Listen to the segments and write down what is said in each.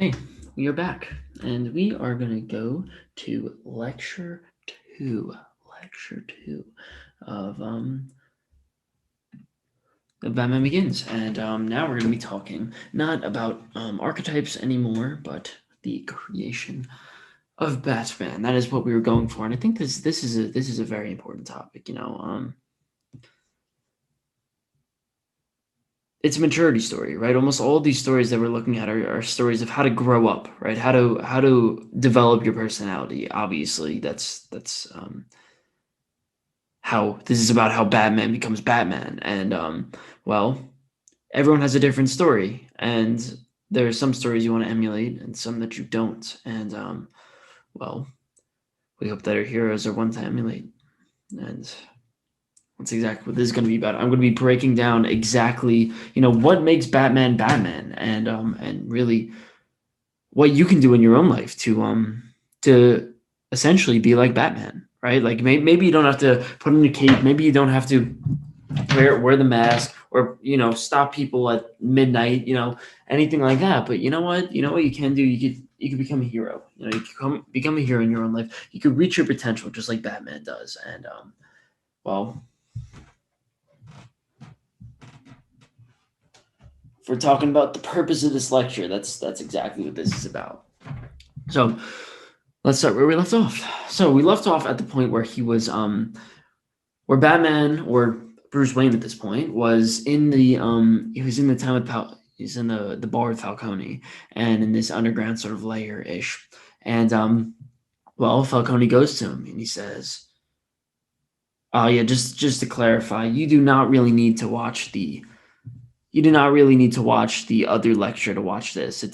Hey, we are back, and we are going to go to lecture two of of Batman Begins, and now we're going to be talking not about archetypes anymore, but the creation of Batman. That is what we were going for, and I think this is a very important topic. It's a maturity story, right? Almost all of these stories that we're looking at are stories of how to grow up, right? How to develop your personality. Obviously, that's how this is about how Batman becomes Batman, and well, everyone has a different story, and there are some stories you want to emulate, and some that you don't, and well, we hope that our heroes are one to emulate, and that's exactly what this is going to be about. I'm going to be breaking down exactly, what makes Batman Batman, and really what you can do in your own life to essentially be like Batman, right? Like maybe you don't have to put on a cape, maybe you don't have to wear the mask or stop people at midnight, anything like that. But you know what you can do. You could become a hero. You can become a hero in your own life. You could reach your potential just like Batman does, and well. If we're talking about the purpose of this lecture, that's exactly what this is about. So let's start where we left off. So we left off at the point where where Batman or Bruce Wayne at this point was in the he was in the town with he's in the bar with Falcone and in this underground sort of layer ish. And well, Falcone goes to him and he says, "Oh yeah, just to clarify, you do not really need to watch the other lecture to watch this.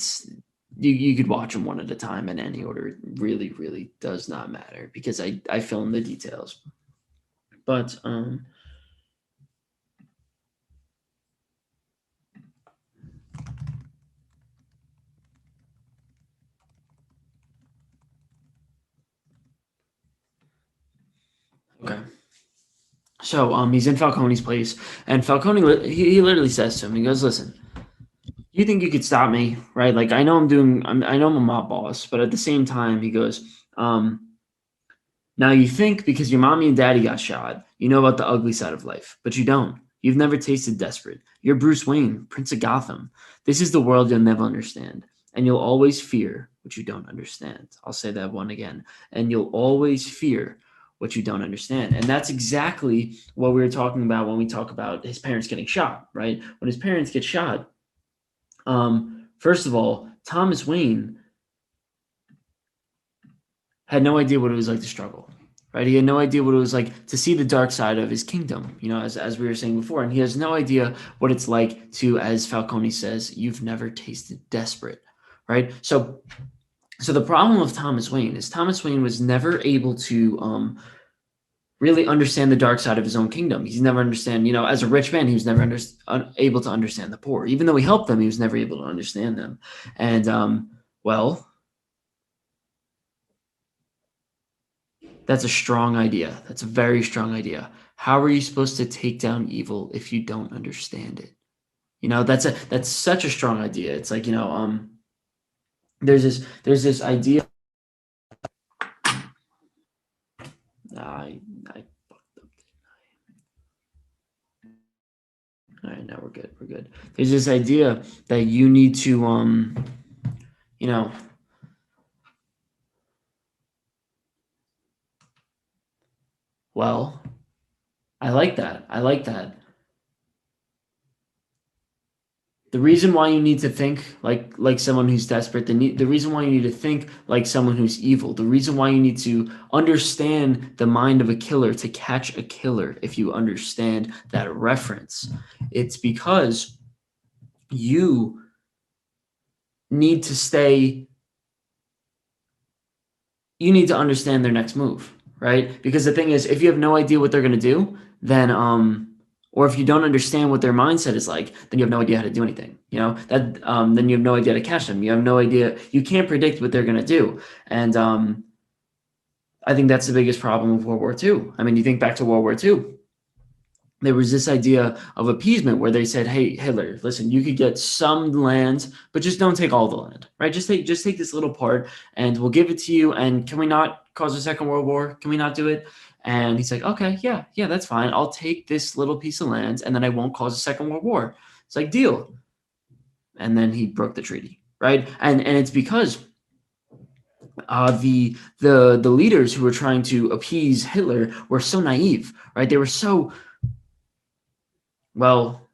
You could watch them one at a time in any order. It really, really does not matter because I fill in the details. But okay. So he's in Falcone's place, and Falcone he literally says to him, he goes, "Listen, you think you could stop me, right? Like I know I'm a mob boss, but at the same time, he goes, now you think because your mommy and daddy got shot, you know about the ugly side of life, but you don't. You've never tasted desperate. You're Bruce Wayne, Prince of Gotham. This is the world you'll never understand, and you'll always fear what you don't understand." I'll say that one again. And you'll always fear what you don't understand. And that's exactly what we were talking about when we talk about his parents getting shot, right? When his parents get shot, first of all, Thomas Wayne had no idea what it was like to struggle, right? He had no idea what it was like to see the dark side of his kingdom, as we were saying before. And he has no idea what it's like to, as Falcone says, you've never tasted desperate, right? So the problem of Thomas Wayne is Thomas Wayne was never able to really understand the dark side of his own kingdom. He's never understand, as a rich man, he was never able to understand the poor. Even though he helped them, he was never able to understand them. And well, that's a strong idea. That's a very strong idea. How are you supposed to take down evil if you don't understand it? That's such a strong idea. It's like, there's this idea. I fucked up. All right, now we're good. We're good. There's this idea that you need to you know, well, I like that. I like that. The reason why you need to think like someone who's desperate, the reason why you need to think like someone who's evil, the reason why you need to understand the mind of a killer to catch a killer, if you understand that reference, it's because you need to stay, you need to understand their next move, right? Because the thing is, if you have no idea what they're going to do, then or if you don't understand what their mindset is like, then you have no idea how to do anything. Then you have no idea how to catch them. You have no idea. You can't predict what they're going to do, and I think that's the biggest problem with World War II. I mean, you think back to World War II. there was this idea of appeasement where they said, "Hey, Hitler, listen, you could get some land, but just don't take all the land, right? Just take this little part, and we'll give it to you. And can we not cause a second world war? Can we not do it?" And he's like, "Okay, yeah, that's fine. I'll take this little piece of land, and then I won't cause a second world war." It's like, deal. And then he broke the treaty, right? And it's because the leaders who were trying to appease Hitler were so naive, right? They were so, well,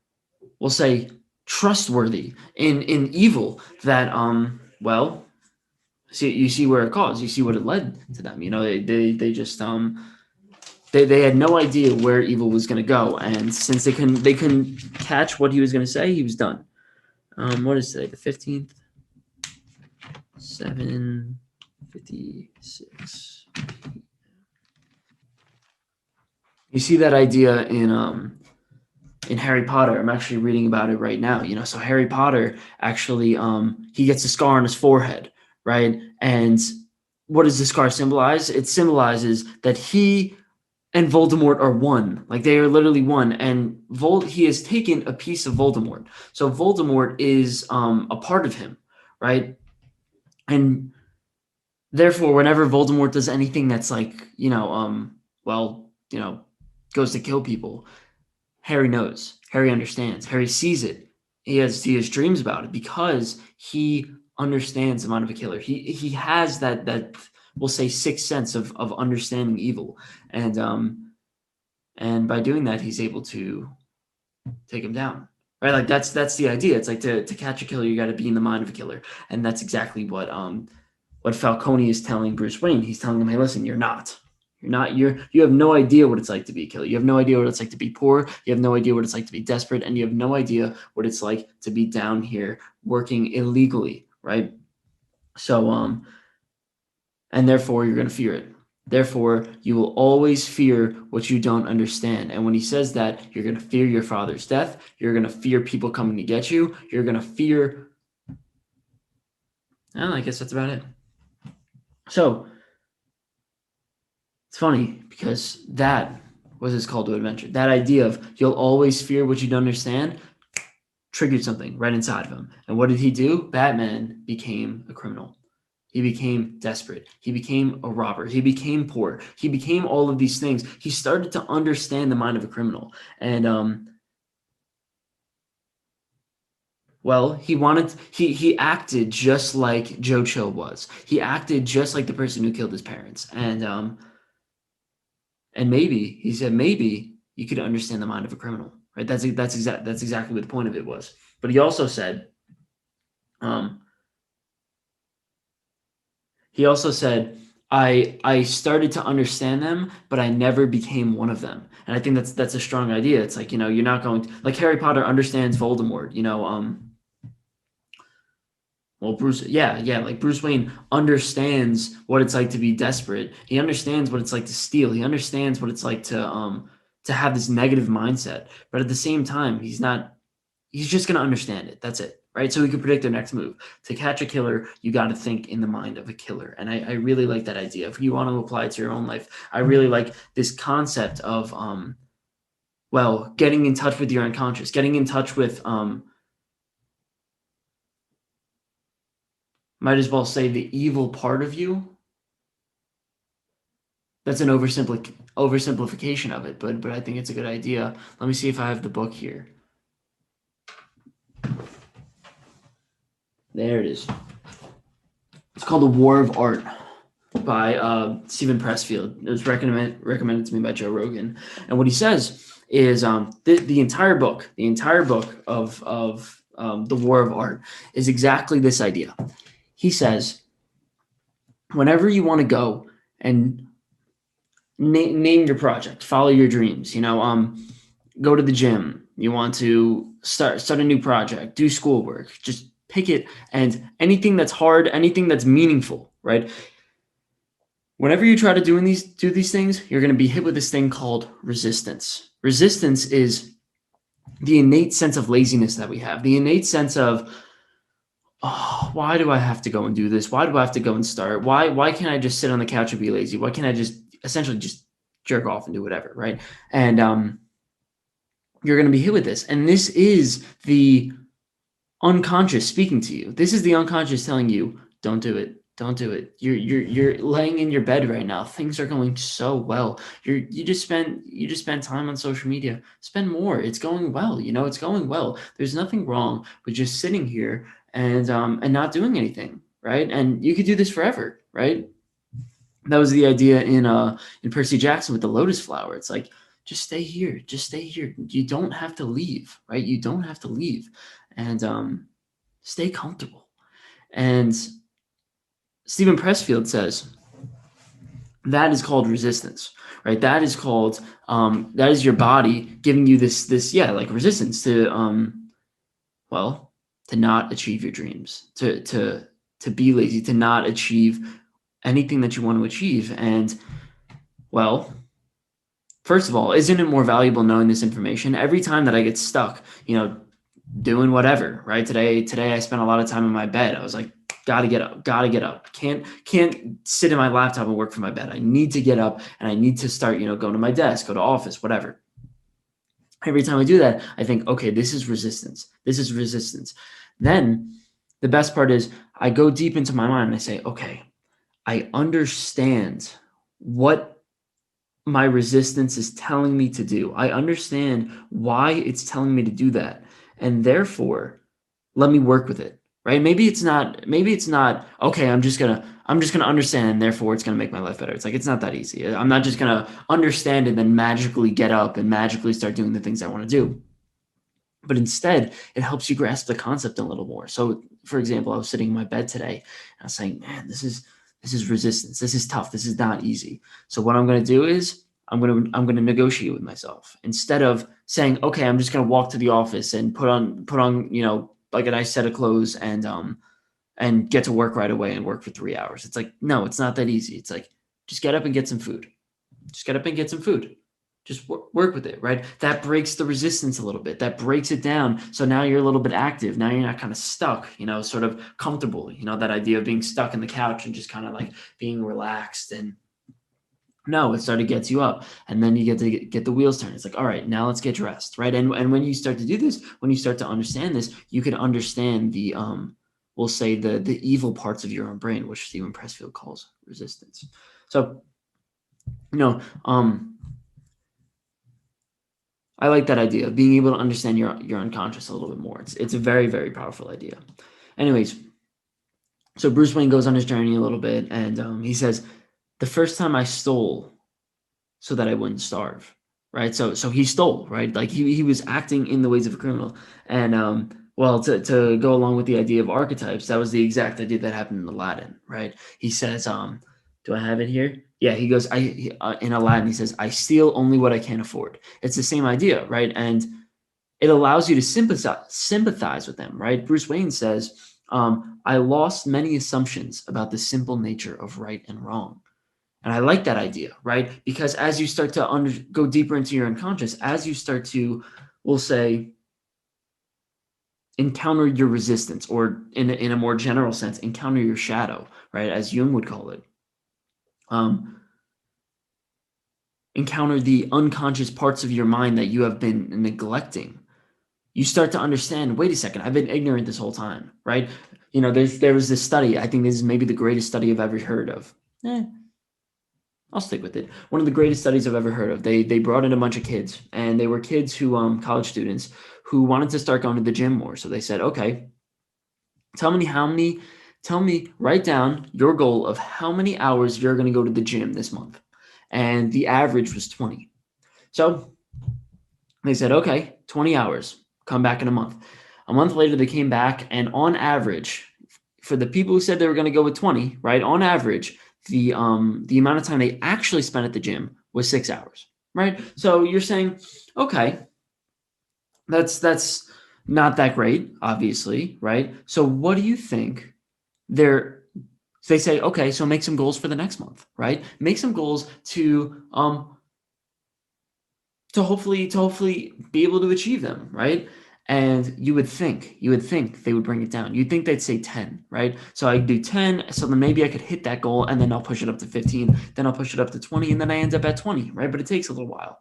we'll say, trustworthy in evil that well, you see where it caused, you see what it led to them. They just they had no idea where evil was going to go, and since they couldn't catch what he was going to say, he was done. What is today, the 15th? 7:56. You see that idea in Harry Potter. I'm actually reading about it right now. So Harry Potter actually he gets a scar on his forehead, right? And what does the scar symbolize? It symbolizes that he and Voldemort are one. Like, they are literally one. And he has taken a piece of Voldemort. So Voldemort is a part of him, right? And therefore, whenever Voldemort does anything that's like, goes to kill people, Harry knows. Harry understands. Harry sees it. He has dreams about it because he understands the mind of a killer. He has that we'll say sixth sense of understanding evil, and by doing that, he's able to take him down. Right? Like, that's the idea. It's like, to catch a killer, you got to be in the mind of a killer, and that's exactly what Falcone is telling Bruce Wayne. He's telling him, "Hey, listen, you're not. You have no idea what it's like to be a killer. You have no idea what it's like to be poor. You have no idea what it's like to be desperate, and you have no idea what it's like to be down here working illegally, right? So, and therefore you're going to fear it. Therefore, you will always fear what you don't understand." And when he says that, you're going to fear your father's death. You're going to fear people coming to get you. You're going to fear. I guess that's about it. So, it's funny because that was his call to adventure. That idea of you'll always fear what you don't understand triggered something right inside of him. And what did he do? Batman became a criminal. He became desperate. He became a robber. He became poor. He became all of these things. He started to understand the mind of a criminal. And he acted just like Joe Chill was. He acted just like the person who killed his parents. And maybe, he said, maybe you could understand the mind of a criminal, right? That's exactly what the point of it was. But he also said, I started to understand them, but I never became one of them. And I think that's a strong idea. It's like, you're not going to, like, Harry Potter understands Voldemort, well, like Bruce Wayne understands what it's like to be desperate. He understands what it's like to steal. He understands what it's like to have this negative mindset. But at the same time, he's just going to understand it. That's it, right? So he can predict their next move. To catch a killer, you got to think in the mind of a killer. And I really like that idea. If you want to apply it to your own life, I really like this concept of, getting in touch with your unconscious, getting in touch with, might as well say, the evil part of you. That's an oversimplification of it, but I think it's a good idea. Let me see if I have the book here. There it is. It's called The War of Art by Stephen Pressfield. It was recommended to me by Joe Rogan. And what he says is the entire book of The War of Art is exactly this idea. He says, whenever you want to go and name your project, follow your dreams, go to the gym, you want to start a new project, do schoolwork, just pick it, and anything that's hard, anything that's meaningful, right? Whenever you try to do these things, you're going to be hit with this thing called resistance. Resistance is the innate sense of laziness that we have, the innate sense of, oh, why do I have to go and do this? Why do I have to go and start? Why can't I just sit on the couch and be lazy? Why can't I just essentially just jerk off and do whatever, right? And you're going to be hit with this. And this is the unconscious speaking to you. This is the unconscious telling you, don't do it. Don't do it. You're laying in your bed right now. Things are going so well. You just spend time on social media. Spend more. It's going well. It's going well. There's nothing wrong with just sitting here and not doing anything, right? And you could do this forever, right? That was the idea in Percy Jackson with the lotus flower. It's like, just stay here. Just stay here. You don't have to leave, right? You don't have to leave. And stay comfortable. And Stephen Pressfield says that is called resistance, right? That is called that is your body giving you this like resistance to to not achieve your dreams, to be lazy, to not achieve anything that you want to achieve. And first of all, isn't it more valuable knowing this information? Every time that I get stuck, doing whatever, right? Today I spent a lot of time in my bed. I was like, gotta get up. Can't sit in my laptop and work from my bed. I need to get up and I need to start, going to my desk, go to office, whatever. Every time I do that, I think, okay, this is resistance. This is resistance. Then the best part is I go deep into my mind and I say, okay, I understand what my resistance is telling me to do. I understand why it's telling me to do that. And therefore, let me work with it, right? Maybe it's not, okay, I'm just gonna understand and therefore it's gonna make my life better. It's like, it's not that easy. I'm not just gonna understand and then magically get up and magically start doing the things I want to do. But instead, it helps you grasp the concept a little more. So, for example, I was sitting in my bed today and I was saying, man, this is resistance. This is tough. This is not easy. So what I'm going to do is I'm going to negotiate with myself instead of saying, okay, I'm just going to walk to the office and put on, like a nice set of clothes and get to work right away and work for 3 hours. It's like, no, it's not that easy. It's like, just get up and get some food. Just get up and get some food. Just work with it, right? That breaks the resistance a little bit. That breaks it down. So now you're a little bit active. Now you're not kind of stuck, sort of comfortable, that idea of being stuck in the couch and just kind of like being relaxed. And no, it started gets you up and then you get to get the wheels turned. It's like, all right, now let's get dressed, right? And when you start to do this, when you start to understand this, you can understand the, we'll say the evil parts of your own brain, which Stephen Pressfield calls resistance. So, I like that idea of being able to understand your unconscious a little bit more. It's a very, very powerful idea. Anyways, so Bruce Wayne goes on his journey a little bit, and he says, the first time I stole so that I wouldn't starve, right? So he stole, right? Like he was acting in the ways of a criminal. And to go along with the idea of archetypes, that was the exact idea that happened in Aladdin, right? He says, do I have it here? Yeah, he goes, in Aladdin, he says, I steal only what I can't afford. It's the same idea, right? And it allows you to sympathize with them, right? Bruce Wayne says, I lost many assumptions about the simple nature of right and wrong. And I like that idea, right? Because as you start to go deeper into your unconscious, as you start to, we'll say, encounter your resistance, or in a more general sense, encounter your shadow, right? As Jung would call it. Encounter the unconscious parts of your mind that you have been neglecting. You start to understand, wait a second, I've been ignorant this whole time, right? There was this study, I think this is maybe the greatest study I've ever heard of. I'll stick with it. One of the greatest studies I've ever heard of. They brought in a bunch of kids, and they were kids who, college students, who wanted to start going to the gym more. So they said, okay, tell me, write down your goal of how many hours you're going to go to the gym this month. And the average was 20. So they said, okay, 20 hours, come back in a month. A month later, they came back, and on average, for the people who said they were going to go with 20, right, on average, the amount of time they actually spent at the gym was 6 hours, right? So you're saying, okay, that's not that great, obviously, right? So what do you think they say, okay, so make some goals for the next month, right? Make some goals to hopefully be able to achieve them, right? And you would think they would bring it down. You'd think they'd say 10, right? So I do 10, so then maybe I could hit that goal, and then I'll push it up to 15, then I'll push it up to 20, and then I end up at 20, right? But it takes a little while.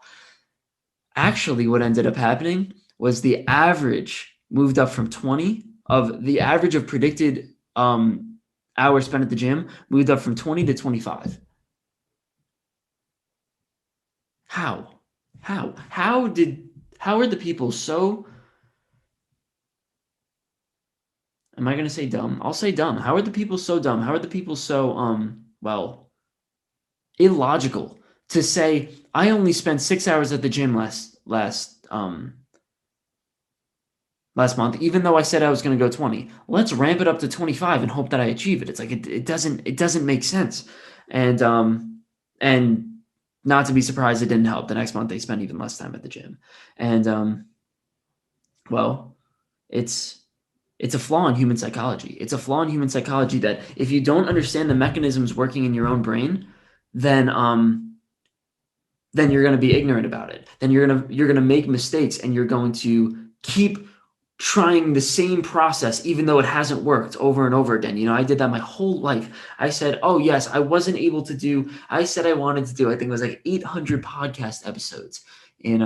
Actually, what ended up happening was the average moved up from 20 of the average of predicted hours spent at the gym moved up from 20 to 25. How? How are the people so, am I going to say dumb? I'll say dumb. How are the people so dumb? How are the people so, well, illogical to say, I only spent 6 hours at the gym last month, even though I said I was going to go 20. Let's ramp it up to 25 and hope that I achieve it. It's like it doesn't make sense. And not to be surprised, it didn't help. The next month they spent even less time at the gym. And well, it's a flaw in human psychology. It's a flaw in human psychology that if you don't understand the mechanisms working in your own brain, then you're going to be ignorant about it. Then you're going to make mistakes, and you're going to keep trying the same process even though it hasn't worked over and over again. I did that my whole life. I said, oh yes, I said I wanted to do, I think it was like 800 podcast episodes in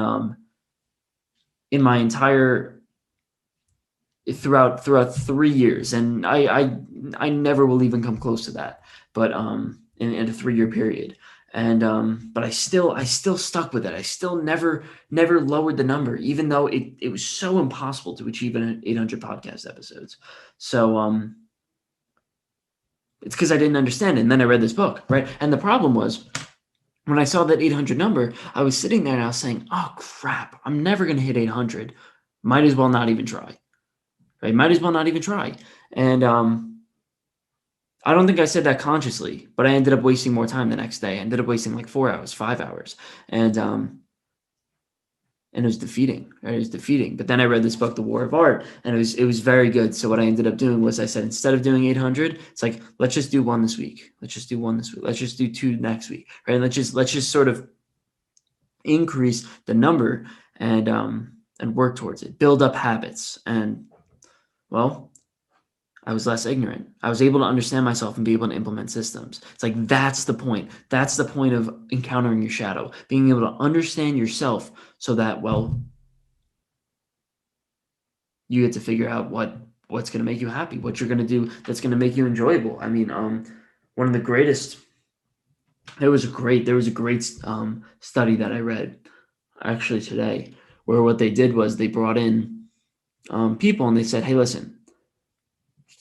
my entire throughout 3 years, and I never will even come close to that, but in a 3-year period. And but I still stuck with it. I still never lowered the number, even though it was so impossible to achieve an 800 podcast episodes. So it's because I didn't understand it. And then I read this book, right? And the problem was, when I saw that 800 number, I was sitting there and I was saying, oh crap, I'm never going to hit 800. Might as well not even try. Right? Might as well not even try. And I don't think I said that consciously, but I ended up wasting more time the next day. I ended up wasting like 4 hours, 5 hours. And it was defeating. Right? It was defeating. But then I read this book, The War of Art, and it was very good. So what I ended up doing was, I said, instead of doing 800, it's like, let's just do one this week. Let's just do one this week. Let's just do 2 next week. Right? And let's just sort of increase the number and work towards it. Build up habits. And well, I was less ignorant. I was able to understand myself and be able to implement systems. It's like, that's the point. That's the point of encountering your shadow, being able to understand yourself so that, well, you get to figure out what's going to make you happy, what you're going to do that's going to make you enjoyable. I mean, one of the greatest, there was a great study that I read actually today, where what they did was they brought in people and they said, hey, listen,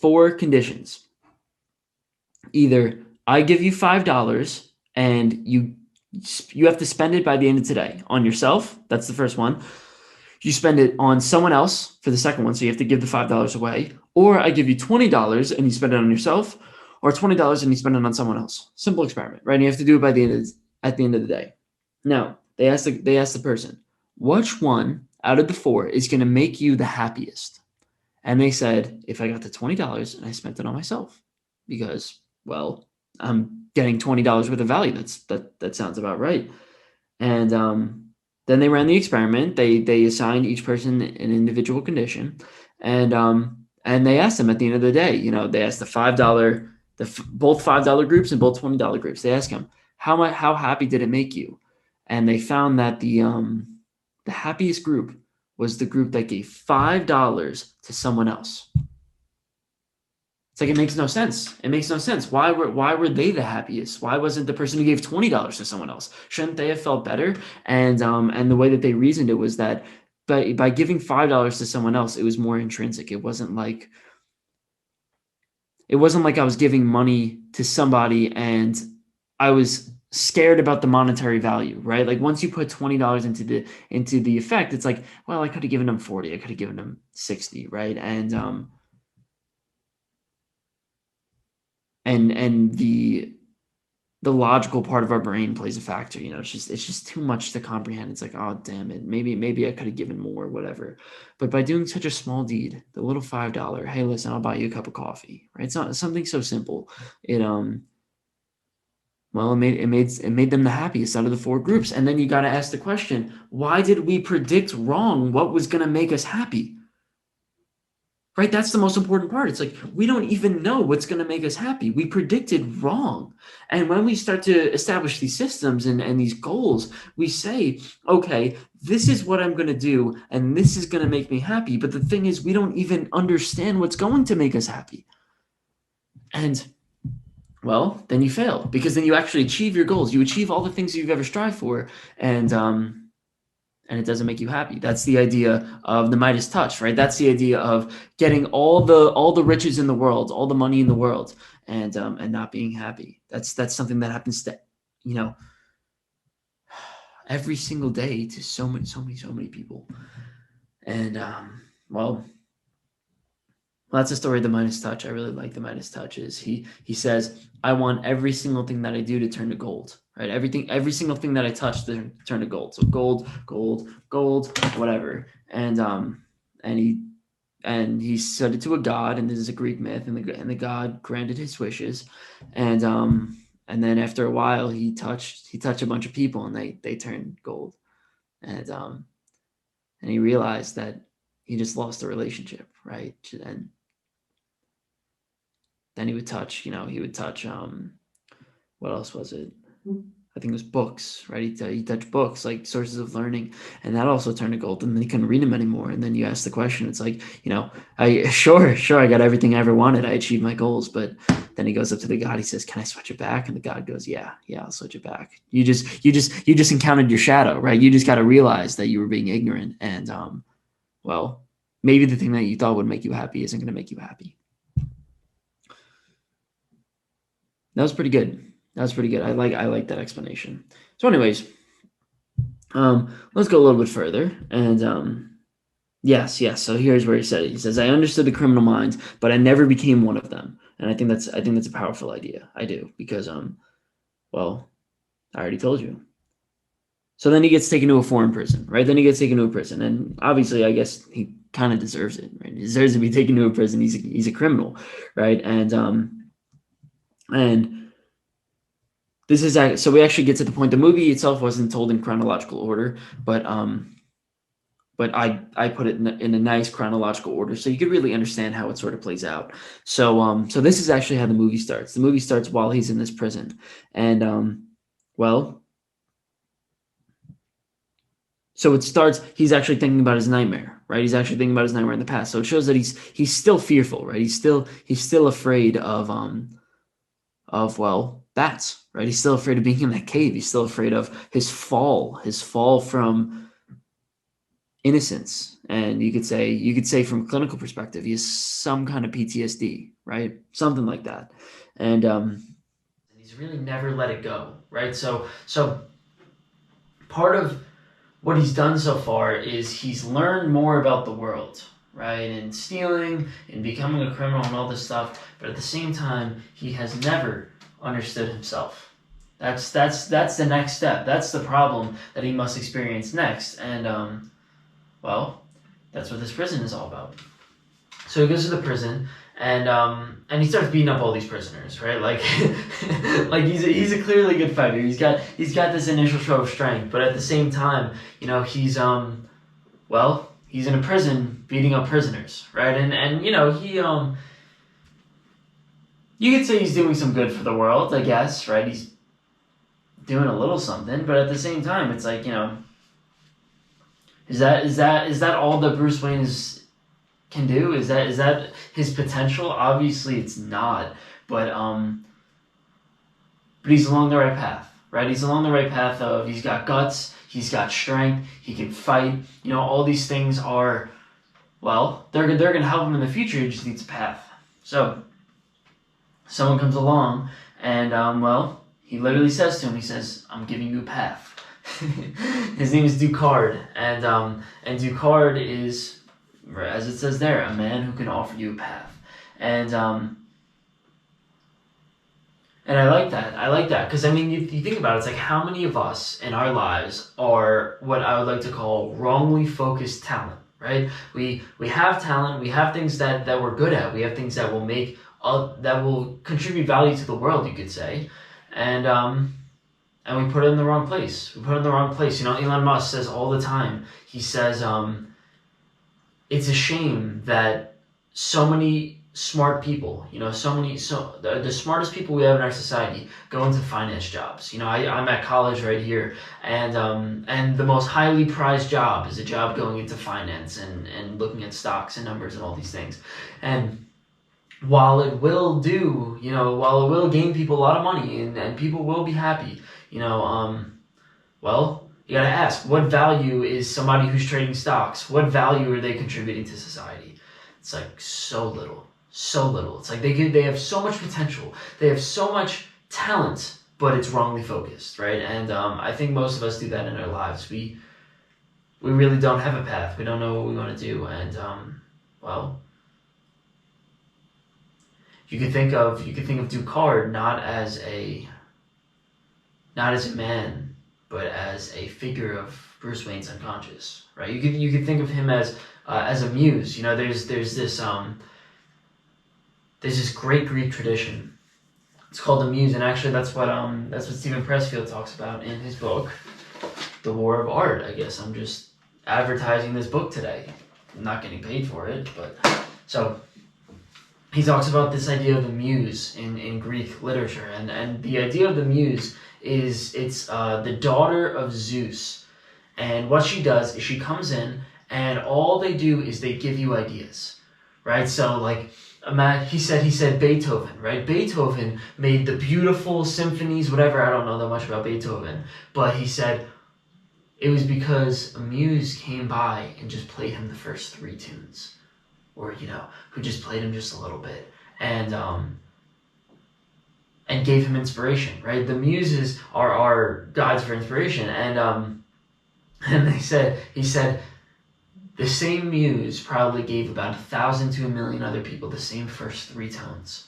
4 conditions. Either I give you $5 and you have to spend it by the end of today on yourself. That's the first one. You spend it on someone else for the second one, so you have to give the $5 away. Or I give you $20 and you spend it on yourself, or $20 and you spend it on someone else. Simple experiment, right? And you have to do it by at the end of the day. Now, they asked the person, which one out of the 4 is going to make you the happiest? And they said, if I got the $20 and I spent it on myself, because, well, I'm getting $20 worth of value. That sounds about right. And then they ran the experiment. They assigned each person an individual condition, and they asked them at the end of the day. They asked the $5, both $5 groups and both $20 groups. They asked them, how happy did it make you? And they found that the happiest group was the group that gave $5 to someone else. It's like, it makes no sense. It makes no sense. Why were they the happiest? Why wasn't the person who gave $20 to someone else? Shouldn't they have felt better? And the way that they reasoned it was that by giving $5 to someone else, it was more intrinsic. It wasn't like I was giving money to somebody and I was scared about the monetary value, right? Like, once you put $20 into the effect, it's like, well, I could have given them 40, I could have given them 60, right? And the logical part of our brain plays a factor. It's just too much to comprehend. It's like, oh damn it, maybe I could have given more, whatever. But by doing such a small deed, the little $5, hey, listen, I'll buy you a cup of coffee, right? It's not something so simple. It made them the happiest out of the 4 groups. And then you got to ask the question, why did we predict wrong what was going to make us happy? right? That's the most important part. It's like we don't even know what's going to make us happy. We predicted wrong. And when we start to establish these systems and these goals, we say, okay, this is what I'm going to do, and this is going to make me happy. But the thing is, we don't even understand what's going to make us happy. And well, then you fail, because then you actually achieve your goals. You achieve all the things you've ever strived for, and it doesn't make you happy. That's the idea of the Midas touch, right? That's the idea of getting all the riches in the world, all the money in the world, and not being happy. That's something that happens to, every single day to so many people. And well, that's the story of the Midas touch. I really like the Midas touch. Is he says, I want every single thing that I do to turn to gold, right? Every single thing that I touch to turn to gold. So gold, whatever. And he said it to a god, and this is a Greek myth, and the god granted his wishes, and then after a while he touched a bunch of people, and they turned gold, and he realized that he just lost the relationship, right? And then he would touch, what else was it? I think it was books, right? He touched books, like sources of learning, and that also turned to gold. And then he couldn't read them anymore. And then you ask the question, it's like, I got everything I ever wanted. I achieved my goals. But then he goes up to the God. He says, "Can I switch it back?" And the God goes, "Yeah, I'll switch it back. You just encountered your shadow, right? You just got to realize that you were being ignorant. And well, maybe the thing that you thought would make you happy isn't going to make you happy." That was pretty good. I like that explanation. So anyways, let's go a little bit further. And yes. So here's where he said it. He says, "I understood the criminal minds, but I never became one of them." And I think that's a powerful idea. I do, because well, I already told you. So then he gets taken to a foreign prison, right? Then he gets taken to a prison, and obviously, I guess he kind of deserves it, right? He deserves to be taken to a prison. He's a criminal, right? And this is so we actually get to the point. The movie itself wasn't told in chronological order, but I put it in a nice chronological order, so you could really understand how it sort of plays out. So this is actually how the movie starts. The movie starts while he's in this prison, and well, so it starts. He's actually thinking about his nightmare, right? He's actually thinking about his nightmare in the past. So it shows that he's still fearful, right? He's still afraid of bats, right? He's still afraid of being in that cave. He's still afraid of his fall from innocence. And you could say from a clinical perspective, he has some kind of PTSD, right? Something like that. And he's really never let it go, right? So part of what he's done so far is he's learned more about the world, right? And stealing and becoming a criminal and all this stuff. But at the same time, he has never understood himself. That's the next step. That's the problem that he must experience next. And well, that's what this prison is all about. So he goes to the prison, and he starts beating up all these prisoners, right? Like he's a clearly good fighter. He's got this initial show of strength, but at the same time, he's he's in a prison beating up prisoners, right? And he you could say he's doing some good for the world, I guess, right? He's doing a little something, but at the same time, it's like, is that all that Bruce Wayne can do? Is that his potential? Obviously, it's not, but he's along the right path, right? He's along the right path of he's got guts, he's got strength, he can fight. All these things are, they're gonna help him in the future. He just needs a path. So someone comes along, and he literally says to him, he says, "I'm giving you a path." His name is Ducard, and Ducard is, as it says there, a man who can offer you a path. And I like that because you think about it, it's like how many of us in our lives are what I would like to call wrongly focused talent, right? We have talent, we have things that we're good at, we have things that will that will contribute value to the world, you could say, and we put it in the wrong place. Elon Musk says all the time, he says, it's a shame that so many smart people, the smartest people we have in our society go into finance jobs. I'm at college right here, and the most highly prized job is a job going into finance and looking at stocks and numbers and all these things. And while it will gain people a lot of money and people will be happy, well, you gotta ask, what value is somebody who's trading stocks? What value are they contributing to society? It's like so little. It's like they have so much potential. They have so much talent, but it's wrongly focused, right? And I think most of us do that in our lives. We really don't have a path. We don't know what we want to do, and well, you could think of Ducard not as a man, but as a figure of Bruce Wayne's unconscious, right? You could think of him as a muse. There's this great Greek tradition. It's called the Muse, and actually that's what Stephen Pressfield talks about in his book, The War of Art. I guess I'm just advertising this book today. I'm not getting paid for it, but so he talks about this idea of the Muse in Greek literature, and the idea of the Muse is it's the daughter of Zeus, and what she does is she comes in, and all they do is they give you ideas, right? So like, he said Beethoven, right? Beethoven made the beautiful symphonies, whatever. I don't know that much about Beethoven, but he said it was because a muse came by and just played him the first 3 tunes, or who just played him just a little bit, and gave him inspiration, right? The muses are guides for inspiration, and he said the same muse probably gave about 1,000 to 1,000,000 other people the same first 3 tones,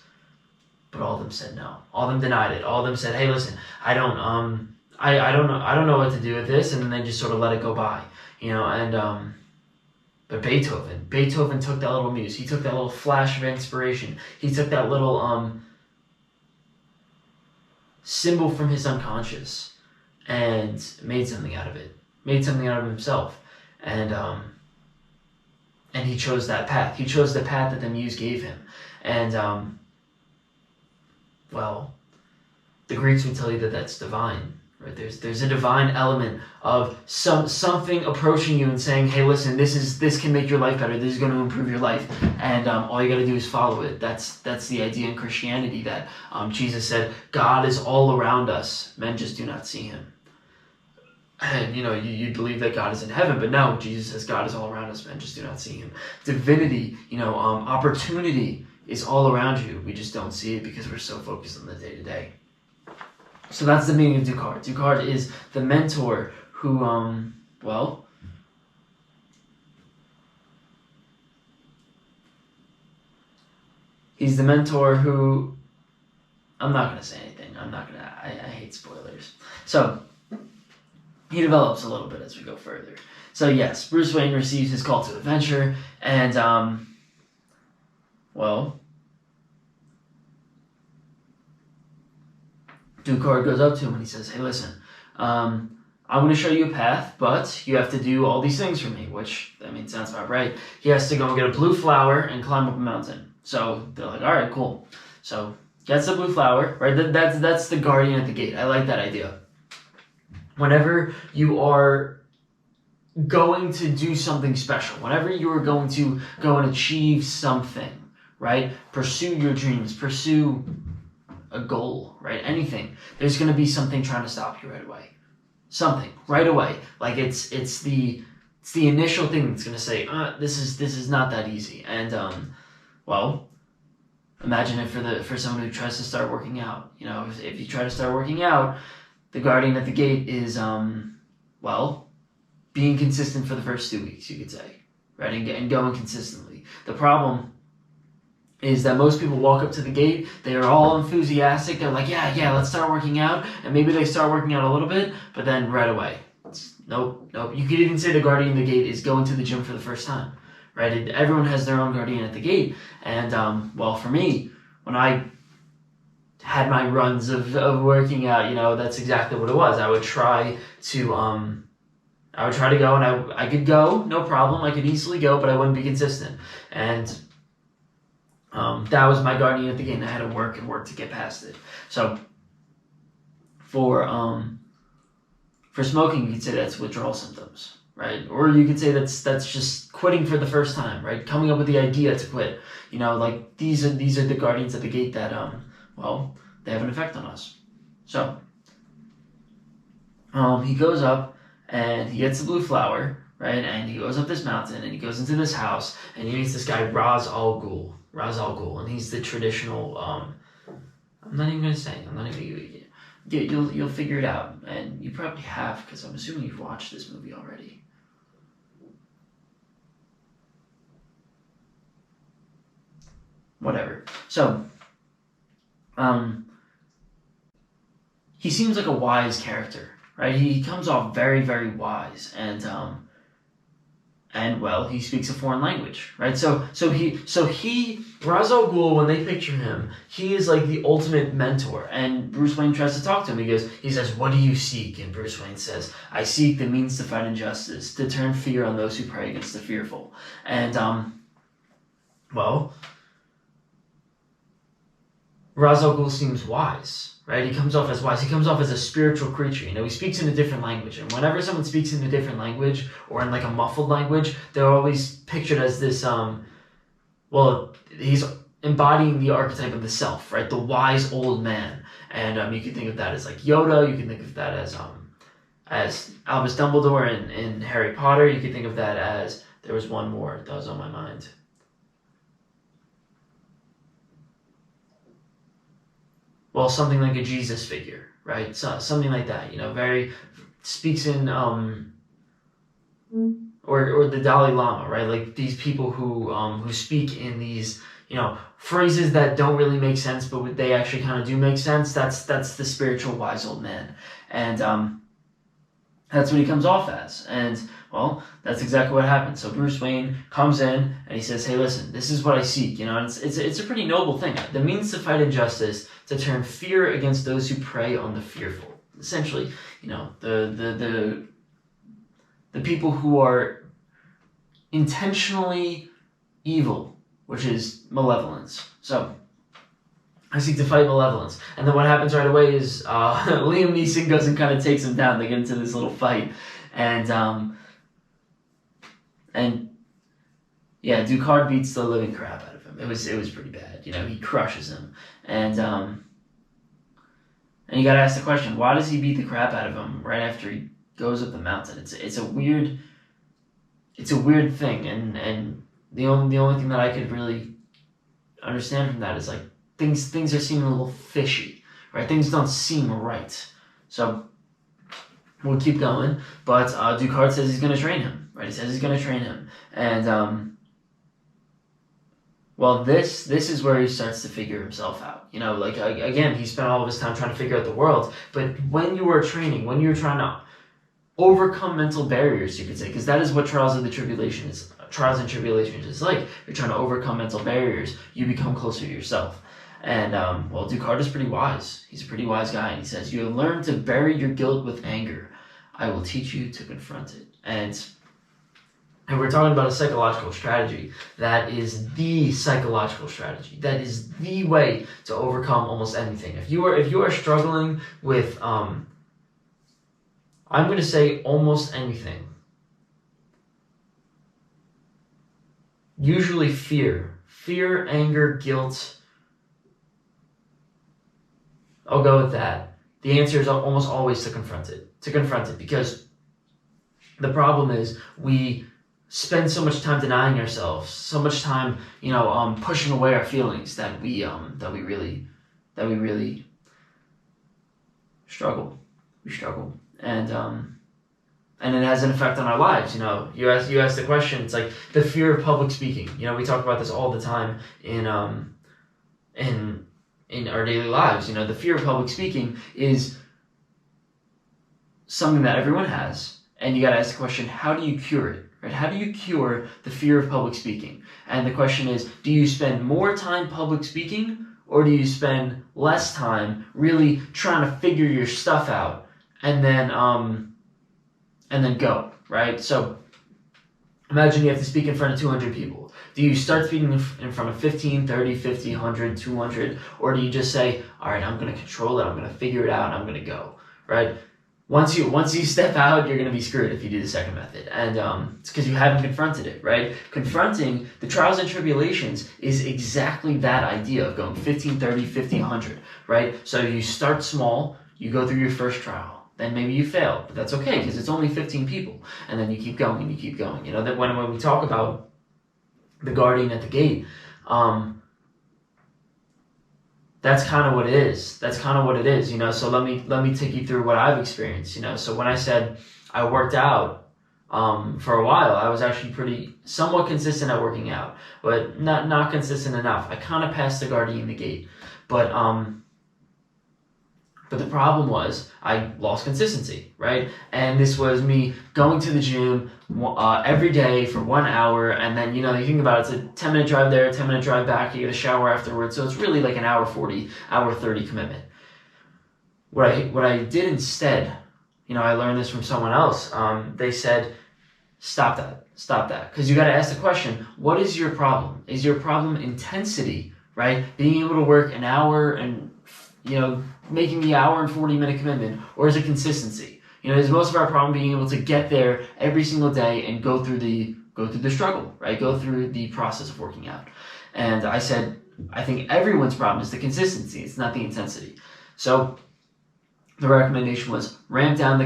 but all of them said no. All of them denied it. All of them said, "Hey, listen, I don't know what to do with this," and then they just sort of let it go by, And but Beethoven took that little muse. He took that little flash of inspiration. He took that little symbol from his unconscious and made something out of it. Made something out of himself, and he chose that path. He chose the path that the muse gave him. And, well, the Greeks would tell you that that's divine, right? There's a divine element of something approaching you and saying, "Hey, listen, this can make your life better. This is going to improve your life." And all you got to do is follow it. That's the idea in Christianity that Jesus said, God is all around us. Men just do not see him. And, you believe that God is in heaven, but no, Jesus says God is all around us, men just do not see him. Divinity, opportunity is all around you. We just don't see it because we're so focused on the day-to-day. So that's the meaning of Ducard. Ducard is the mentor who, he's the mentor who, I'm not going to say anything. I hate spoilers. So, he develops a little bit as we go further. So yes, Bruce Wayne receives his call to adventure, and Ducard goes up to him and he says, "Hey, listen, I'm going to show you a path, but you have to do all these things for me," which, sounds about right. He has to go and get a blue flower and climb up a mountain. So they're like, all right, cool. So gets the blue flower, right? That's the guardian at the gate. I like that idea. Whenever you are going to do something special, whenever you are going to go and achieve something, right? Pursue your dreams, pursue a goal, right? Anything. There's going to be something trying to stop you right away. Something right away. Like it's the initial thing that's going to say, this is not that easy. And imagine it for someone who tries to start working out. If you try to start working out, the guardian at the gate is, being consistent for the first 2 weeks, you could say, right? And going consistently. The problem is that most people walk up to the gate, they are all enthusiastic, they're like, yeah, let's start working out, and maybe they start working out a little bit, but then right away, nope. You could even say the guardian at the gate is going to the gym for the first time, right? Everyone has their own guardian at the gate, and, for me, when I had my runs of working out, that's exactly what it was. I would try to go, and I could go, no problem. I could easily go, but I wouldn't be consistent. And That was my guardian at the gate, and I had to work and work to get past it. So for smoking, you could say that's withdrawal symptoms, right? Or you could say that's just quitting for the first time, right? Coming up with the idea to quit. You know, like these are the guardians at the gate that well, they have an effect on us. So he goes up and he gets the blue flower, right? And he goes up this mountain and he goes into this house and he meets this guy Ras Al Ghul, and he's the traditional. I'm not even gonna say. I'm not even gonna. You'll figure it out, and you probably have, because I'm assuming you've watched this movie already. Whatever. So, he seems like a wise character, right? He comes off very, very wise, and well, he speaks a foreign language, right? So Ra's al Ghul, when they picture him, he is like the ultimate mentor. And Bruce Wayne tries to talk to him. He says, "What do you seek?" And Bruce Wayne says, "I seek the means to fight injustice, to turn fear on those who pray against the fearful." And well, Ra's al Ghul seems wise. Right, he comes off as wise. He comes off as a spiritual creature. You know, he speaks in a different language, and whenever someone speaks in a different language or in like a muffled language, they're always pictured as this. Well, he's embodying the archetype of the self, right? The wise old man, and you can think of that as like Yoda. You can think of that as Albus Dumbledore in Harry Potter. You can think of that as, there was one more that was on my mind. Well, something like a Jesus figure, right? So, something like that, you know, very speaks in, or the Dalai Lama, right? Like these people who speak in these, you know, phrases that don't really make sense, but they actually kind of do make sense. That's the spiritual wise old man, and that's what he comes off as. And well, that's exactly what happened. So Bruce Wayne comes in and he says, "Hey, listen, this is what I seek." You know, and it's a pretty noble thing. The means to fight injustice, to turn fear against those who prey on the fearful. Essentially, you know, the people who are intentionally evil, which is malevolence. So I seek to fight malevolence. And then what happens right away is Liam Neeson goes and kind of takes him down. They get into this little fight. And yeah, Ducard beats the living crap out of him. It was pretty bad. You know, he crushes him. And you gotta ask the question, why does he beat the crap out of him right after he goes up the mountain? It's a weird thing, and the only thing that I could really understand from that is like things are seeming a little fishy, right? Things don't seem right. So we'll keep going, but Ducard says he's gonna train him, right? He says he's gonna train him, and well, this is where he starts to figure himself out. You know, like again, he spent all of his time trying to figure out the world, but when you are training, when you're trying to overcome mental barriers, you could say, because that is what trials and tribulations is like. You're trying to overcome mental barriers. You become closer to yourself. And well, Ducard is pretty wise. He's a pretty wise guy, and he says, "You have learned to bury your guilt with anger. I will teach you to confront it." And we're talking about a psychological strategy. That is the psychological strategy. That is the way to overcome almost anything. If you are struggling with I'm going to say almost anything. Usually fear, anger, guilt. I'll go with that. The answer is almost always to confront it, because the problem is we spend so much time denying ourselves, so much time, you know, pushing away our feelings that we really struggle. We struggle, and it has an effect on our lives. You know, you ask the question. It's like the fear of public speaking. You know, we talk about this all the time in our daily lives. You know, the fear of public speaking is something that everyone has, and you got to ask the question: how do you cure it? Right? How do you cure the fear of public speaking? And the question is, do you spend more time public speaking, or do you spend less time really trying to figure your stuff out and then go, right? So imagine you have to speak in front of 200 people. Do you start speaking in front of 15, 30, 50, 100, 200, or do you just say, all right, I'm going to control it, I'm going to figure it out, and I'm going to go, right? Once you step out, you're going to be screwed if you do the second method. And it's because you haven't confronted it, right? Confronting the trials and tribulations is exactly that idea of going 15, 30, 50, 100, right? So you start small, you go through your first trial. Then maybe you fail, but that's okay because it's only 15 people. And then you keep going and you keep going. You know, that when we talk about the guardian at the gate, that's kind of what it is. That's kind of what it is, you know. So let me take you through what I've experienced, you know. So when I said I worked out for a while, I was actually somewhat consistent at working out, but not consistent enough. I kind of passed the guardian the gate, but the problem was I lost consistency, right? And this was me going to the gym every day for 1 hour, and then, you know, you think about it, it's a 10-minute drive there, 10-minute drive back, you get a shower afterwards, so it's really like an hour 40, hour 30 commitment. What I did instead, you know, I learned this from someone else. They said, stop that, because you got to ask the question, what is your problem? Is your problem intensity, right? Being able to work an hour and, you know, making the hour and 40-minute commitment, or is it consistency? You know, is most of our problem being able to get there every single day and go through the struggle, right? Go through the process of working out. And I said, I think everyone's problem is the consistency. It's not the intensity. So the recommendation was ramp down the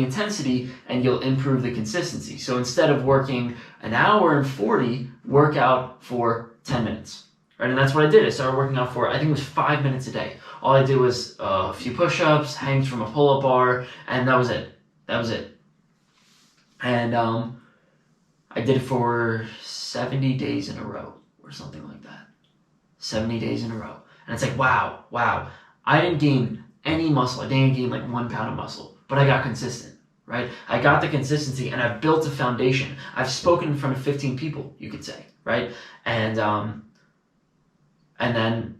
intensity, and you'll improve the consistency. So instead of working an hour and 40, work out for 10 minutes. Right, and that's what I did. I started working out for, I think it was 5 minutes a day. All I did was a few push-ups, hangs from a pull-up bar, and that was it. And I did it for 70 days in a row, or something like that. 70 days in a row. And it's like, wow. I didn't gain any muscle. I didn't gain like 1 pound of muscle, but I got consistent, right? I got the consistency, and I've built a foundation. I've spoken in front of 15 people, you could say, right? And then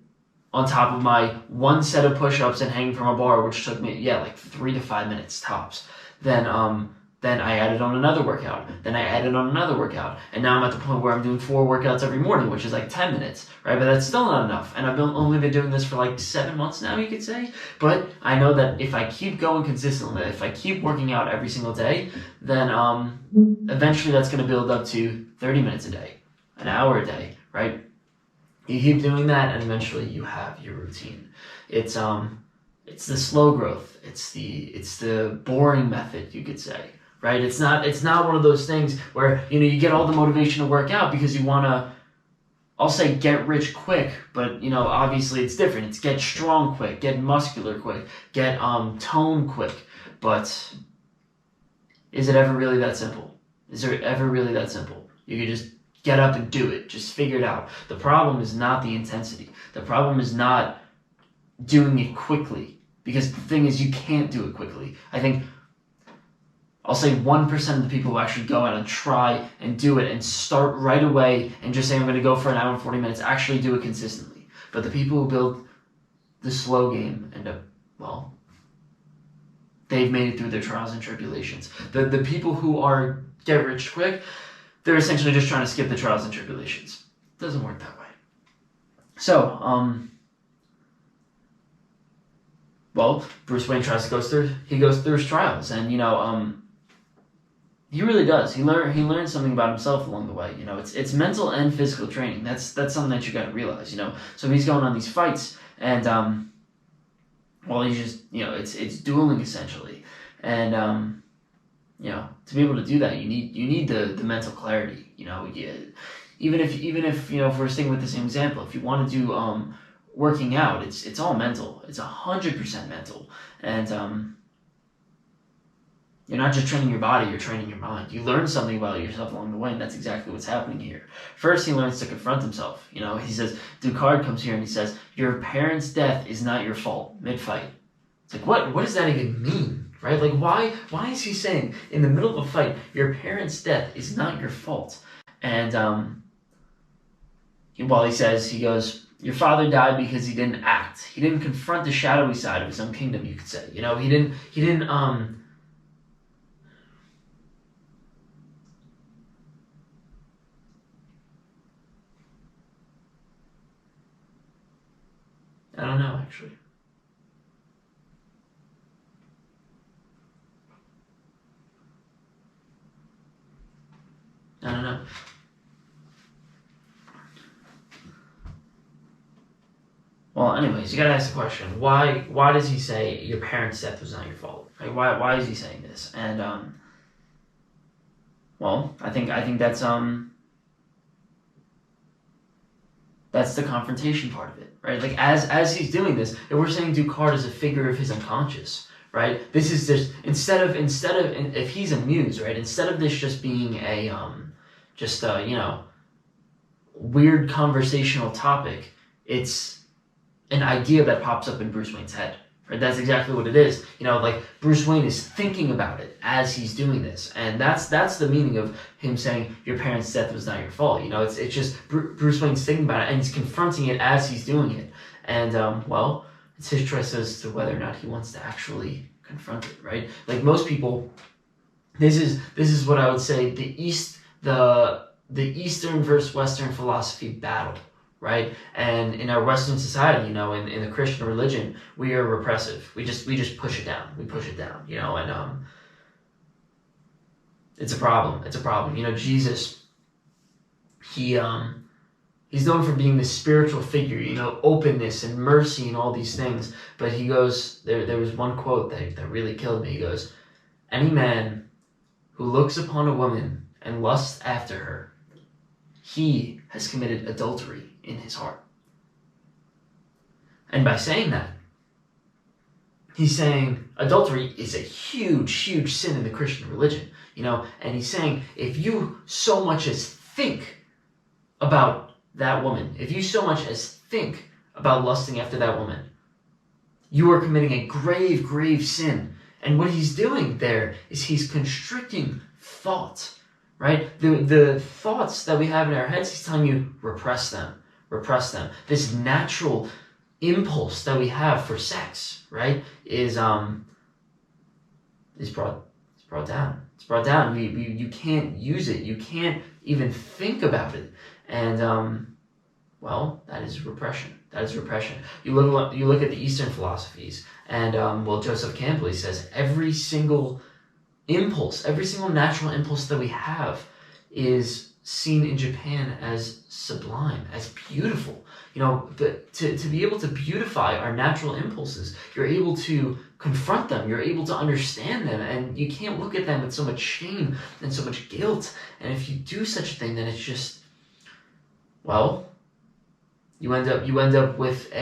on top of my 1 set of push-ups and hanging from a bar, which took me, like 3 to 5 minutes tops. Then I added on another workout. Then I added on another workout. And now I'm at the point where I'm doing 4 workouts every morning, which is like 10 minutes, right? But that's still not enough. And I've only been doing this for like 7 months now, you could say. But I know that if I keep going consistently, if I keep working out every single day, then eventually that's going to build up to 30 minutes a day, an hour a day, right? You keep doing that, and eventually you have your routine. It's the slow growth. It's the boring method, you could say, right? It's not one of those things where, you know, you get all the motivation to work out because you want to, I'll say, get rich quick, but, you know, obviously it's different. It's get strong quick, get muscular quick, get tone quick. But is it ever really that simple? Is it ever really that simple? You could just get up and do it. Just figure it out. The problem is not the intensity. The problem is not doing it quickly, because the thing is, you can't do it quickly. I think I'll say 1% of the people who actually go out and try and do it and start right away and just say, I'm going to go for an hour and 40 minutes, actually do it consistently. But the people who build the slow game end up, well, they've made it through their trials and tribulations. The people who are get rich quick, they're essentially just trying to skip the trials and tribulations. It doesn't work that way. So, well, Bruce Wayne goes through his trials, and, you know, he really does. He learns something about himself along the way. You know, it's mental and physical training. That's something that you got to realize. You know, so he's going on these fights, and well, he's just, you know, it's dueling essentially, and you know, to be able to do that, you need the mental clarity. You know, even if you know, if we're sticking with the same example, if you want to do working out, it's all mental. It's 100% mental, and you're not just training your body, you're training your mind. You learn something about yourself along the way, and that's exactly what's happening here. First, he learns to confront himself. You know, he says, Ducard comes here and he says, your parents' death is not your fault, mid-fight. It's like, what does that even mean, right? Like, why is he saying, in the middle of a fight, your parents' death is not your fault? And while he goes, your father died because he didn't act. He didn't confront the shadowy side of his own kingdom, you could say. You know, he didn't I don't know, actually. I don't know. Well, anyways, you gotta ask the question: Why does he say your parents' death was not your fault? Like, why is he saying this? And well, I think that's the confrontation part of it, right? Like as he's doing this, if we're saying Descartes is a figure of his unconscious, right? This is just instead of if he's a muse, right? Instead of this just being a weird conversational topic, it's an idea that pops up in Bruce Wayne's head. Right? That's exactly what it is. Like Bruce Wayne is thinking about it as he's doing this. And that's the meaning of him saying your parents' death was not your fault. It's just Bruce Wayne's thinking about it and he's confronting it as he's doing it. And well, it's his choice as to whether or not he wants to actually confront it, right? Like most people, this is what I would say the Eastern versus Western philosophy battle. Right, and in our Western society, in the Christian religion, we are repressive. We just push it down. We push it down, and it's a problem. It's a problem. Jesus, he's known for being this spiritual figure, openness and mercy and all these things. But he goes, there was one quote that really killed me. He goes, "Any man who looks upon a woman and lusts after her, he has committed adultery in his heart." And by saying that, he's saying adultery is a huge, huge sin in the Christian religion, and he's saying if you so much as think about that woman, if you so much as think about lusting after that woman, you are committing a grave, grave sin. And what he's doing there is he's constricting thought. Right? The thoughts that we have in our heads, he's telling you, repress them. Repress them. This natural impulse that we have for sex, right, is brought down. It's brought down. You can't use it. You can't even think about it. And well, that is repression. That is repression. You look at the Eastern philosophies, and Joseph Campbell, he says every single impulse, every single natural impulse that we have is seen in Japan as sublime, as beautiful. But to be able to beautify our natural impulses, you're able to confront them, you're able to understand them, and you can't look at them with so much shame and so much guilt. And if you do such a thing, then it's just, well, you end up with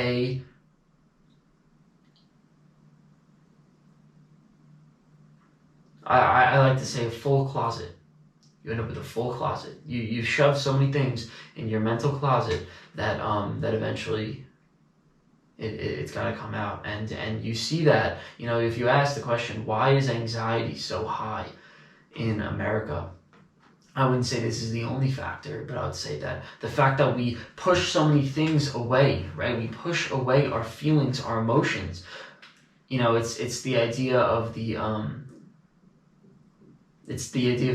I like to say a full closet. You end up with a full closet. You shove so many things in your mental closet that eventually it's got to come out. And you see that, if you ask the question, why is anxiety so high in America? I wouldn't say this is the only factor, but I would say that the fact that we push so many things away, right? We push away our feelings, our emotions. It's the idea of the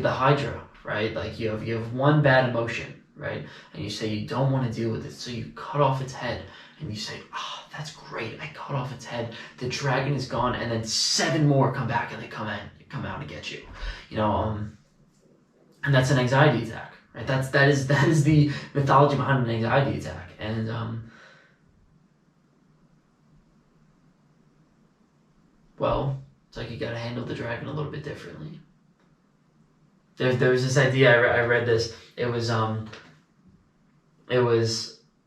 Hydra, right? Like you have one bad emotion, right? And you say you don't want to deal with it, so you cut off its head, and you say, "Oh, that's great! I cut off its head. The dragon is gone," and then 7 more come back and they come out and get you, and that's an anxiety attack, right? That is the mythology behind an anxiety attack, and well, it's like you got to handle the dragon a little bit differently. There was this idea, I read this, it was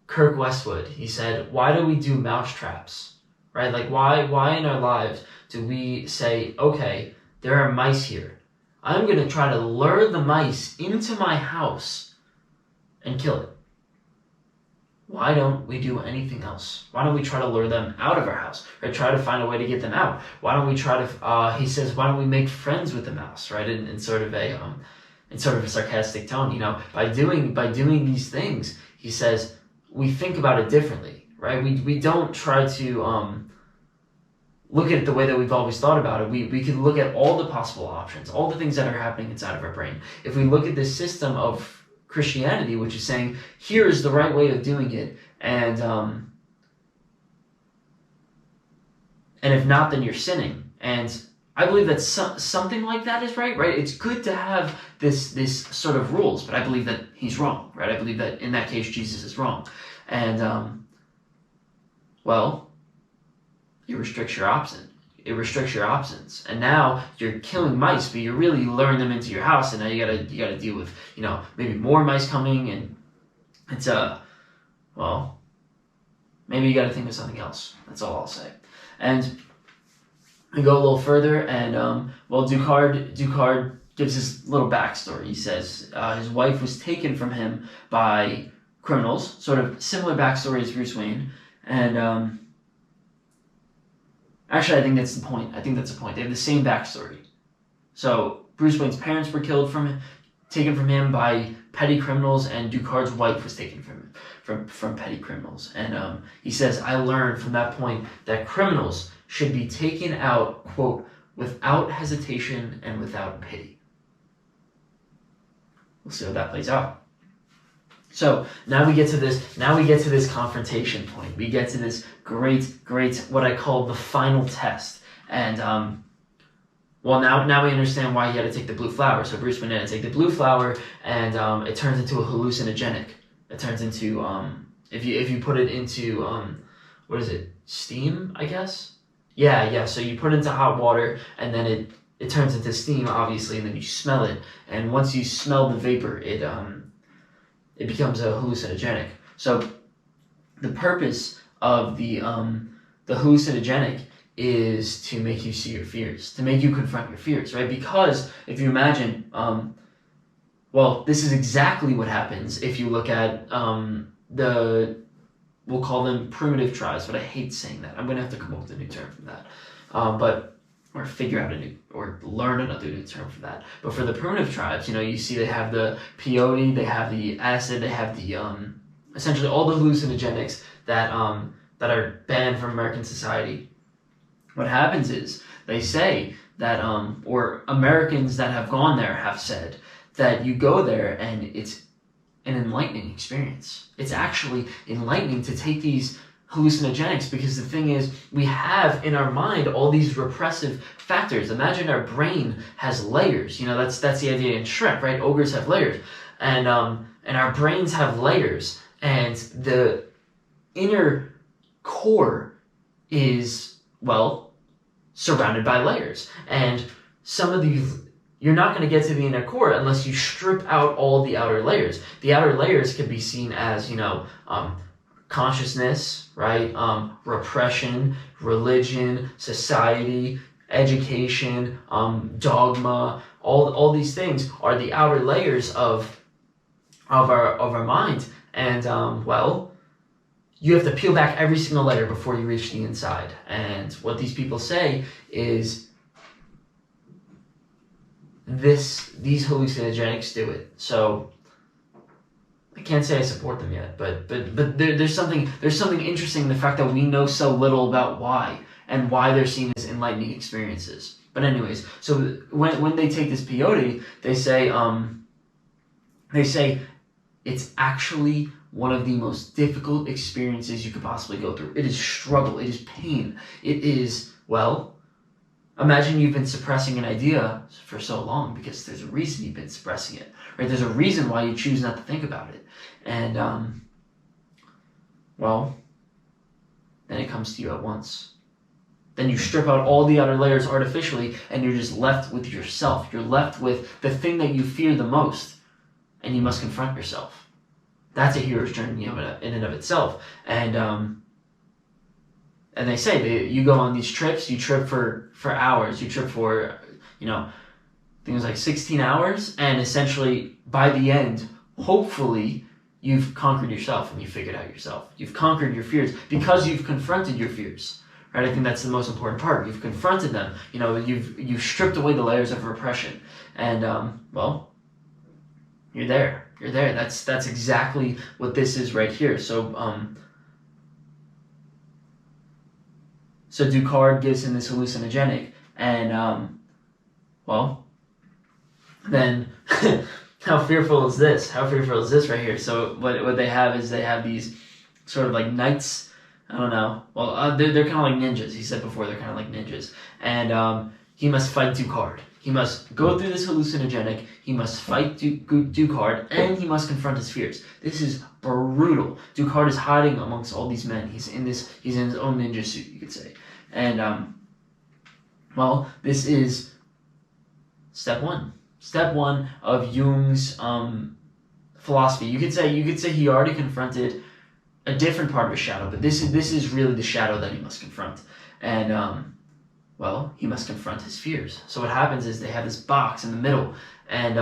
Kirk Westwood. He said, why do we do mouse traps, right? Like why in our lives do we say, okay, there are mice here. I'm going to try to lure the mice into my house and kill it. Why don't we do anything else? Why don't we try to lure them out of our house, right? Try to find a way to get them out. Why don't we try to, he says, why don't we make friends with the mouse, right? In sort of a sarcastic tone, by doing these things, he says, we think about it differently, right? We don't try to look at it the way that we've always thought about it. We can look at all the possible options, all the things that are happening inside of our brain. If we look at this system of Christianity, which is saying, here is the right way of doing it, and and if not, then you're sinning. And I believe that something like that is right? It's good to have this sort of rules, but I believe that he's wrong, right? I believe that in that case, Jesus is wrong. And, well, it restricts your option. It restricts your options, and now you're killing mice, but you're really luring them into your house, and now you gotta deal with, maybe more mice coming, and it's well, maybe you gotta think of something else. That's all I'll say. And we go a little further, and well, Ducard gives his little backstory. He says his wife was taken from him by criminals, sort of similar backstory as Bruce Wayne, and actually, I think that's the point. They have the same backstory. So Bruce Wayne's parents were taken from him by petty criminals, and Ducard's wife was taken from petty criminals. And he says, I learned from that point that criminals should be taken out, quote, without hesitation and without pity. We'll see how that plays out. So now we get to this confrontation point. We get to this great, what I call the final test. And well, now we understand why he had to take the blue flower. So Bruce Wayne had to take the blue flower, and it turns into a hallucinogenic. It turns into if you put it into what is it? Steam, I guess. Yeah. So you put it into hot water, and then it turns into steam, obviously, and then you smell it. And once you smell the vapor, it becomes a hallucinogenic. So the purpose of the hallucinogenic is to make you see your fears, to make you confront your fears, right? Because if you imagine, well, this is exactly what happens if you look at we'll call them primitive tribes, but I hate saying that. I'm going to have to come up with a new term for that. Or figure out or learn another new term for that. But for the primitive tribes, you see they have the peyote, they have the acid, they have the, essentially all the hallucinogenics that are banned from American society. What happens is they say that, or Americans that have gone there have said that you go there and it's an enlightening experience. It's actually enlightening to take these hallucinogenics, because the thing is, we have in our mind all these repressive factors. Imagine our brain has layers. That's the idea in Shrek, right? Ogres have layers, and our brains have layers, and the inner core is, well, surrounded by layers. And some of these, you're not going to get to the inner core unless you strip out all the outer layers. The outer layers can be seen as, consciousness, right? Repression, religion, society, education, dogma. All these things are the outer layers of our mind. And well, you have to peel back every single layer before you reach the inside. And what these people say is these hallucinogenics do it. So I can't say I support them yet, but there's something interesting in the fact that we know so little about why they're seen as enlightening experiences. But anyways, so when they take this peyote, they say it's actually one of the most difficult experiences you could possibly go through. It is struggle, it is pain, it is, well, imagine you've been suppressing an idea for so long because there's a reason you've been suppressing it, right? There's a reason why you choose not to think about it. And, well, then it comes to you at once. Then you strip out all the outer layers artificially, and you're just left with yourself. You're left with the thing that you fear the most, and you must confront yourself. That's a hero's journey in and of itself. And they say you go on these trips, you trip for hours, you trip for, things like 16 hours, and essentially by the end, hopefully, you've conquered yourself and you figured out yourself. You've conquered your fears because you've confronted your fears, right? I think that's the most important part. You've confronted them. You've stripped away the layers of repression, and well, you're there. You're there. That's exactly what this is right here. So so Ducard gives him this hallucinogenic, and well, then. How fearful is this? How fearful is this right here? So what they have is they have these sort of like knights, I don't know. Well, they're kind of like ninjas. He said before they're kind of like ninjas, and he must fight Ducard. He must go through this hallucinogenic. He must fight Ducard, and he must confront his fears. This is brutal. Ducard is hiding amongst all these men. He's in his own ninja suit, you could say, and well, this is step one. Step one of Jung's philosophy. You could say he already confronted a different part of his shadow, but this is really the shadow that he must confront, and well, he must confront his fears. So what happens is they have this box in the middle, and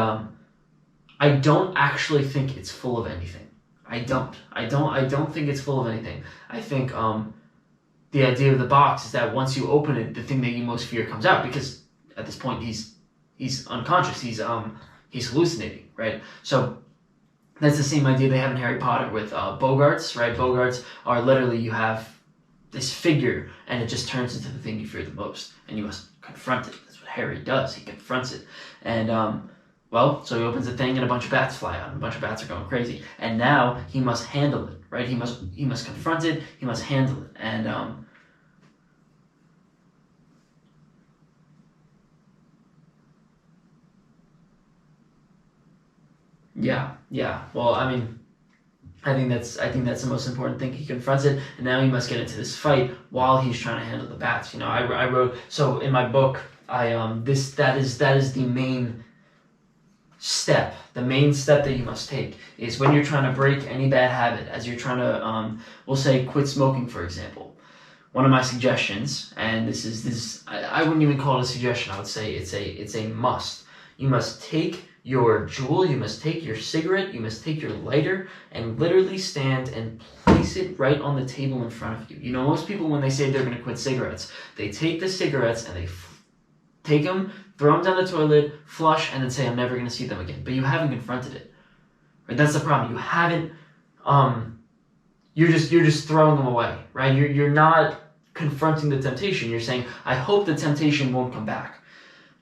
I don't actually think it's full of anything. I don't think it's full of anything. I think the idea of the box is that once you open it, the thing that you most fear comes out, because at this point he's unconscious. He's hallucinating, right? So that's the same idea they have in Harry Potter with Bogarts, right? Bogarts are literally, you have this figure and it just turns into the thing you fear the most, and you must confront it. That's what Harry does. He confronts it, and well, so he opens the thing and a bunch of bats fly out, and a bunch of bats are going crazy, and now he must handle it, right? He must confront it. He must handle it, and yeah. Well, I mean, I think that's the most important thing. He confronts it, and now he must get into this fight while he's trying to handle the bats. You know, I wrote, so in my book, that is the main step. The main step that you must take is when you're trying to break any bad habit, as you're trying to we'll say quit smoking, for example. One of my suggestions, and I wouldn't even call it a suggestion. I would say it's a must. You must take your jewel, you must take your cigarette, you must take your lighter, and literally stand and place it right on the table in front of you. You know, most people, when they say they're going to quit cigarettes, they take the cigarettes and they take them, throw them down the toilet, flush, and then say, I'm never going to see them again. But you haven't confronted it. Right? That's the problem. You haven't, you're just throwing them away, right? You're not confronting the temptation. You're saying, I hope the temptation won't come back.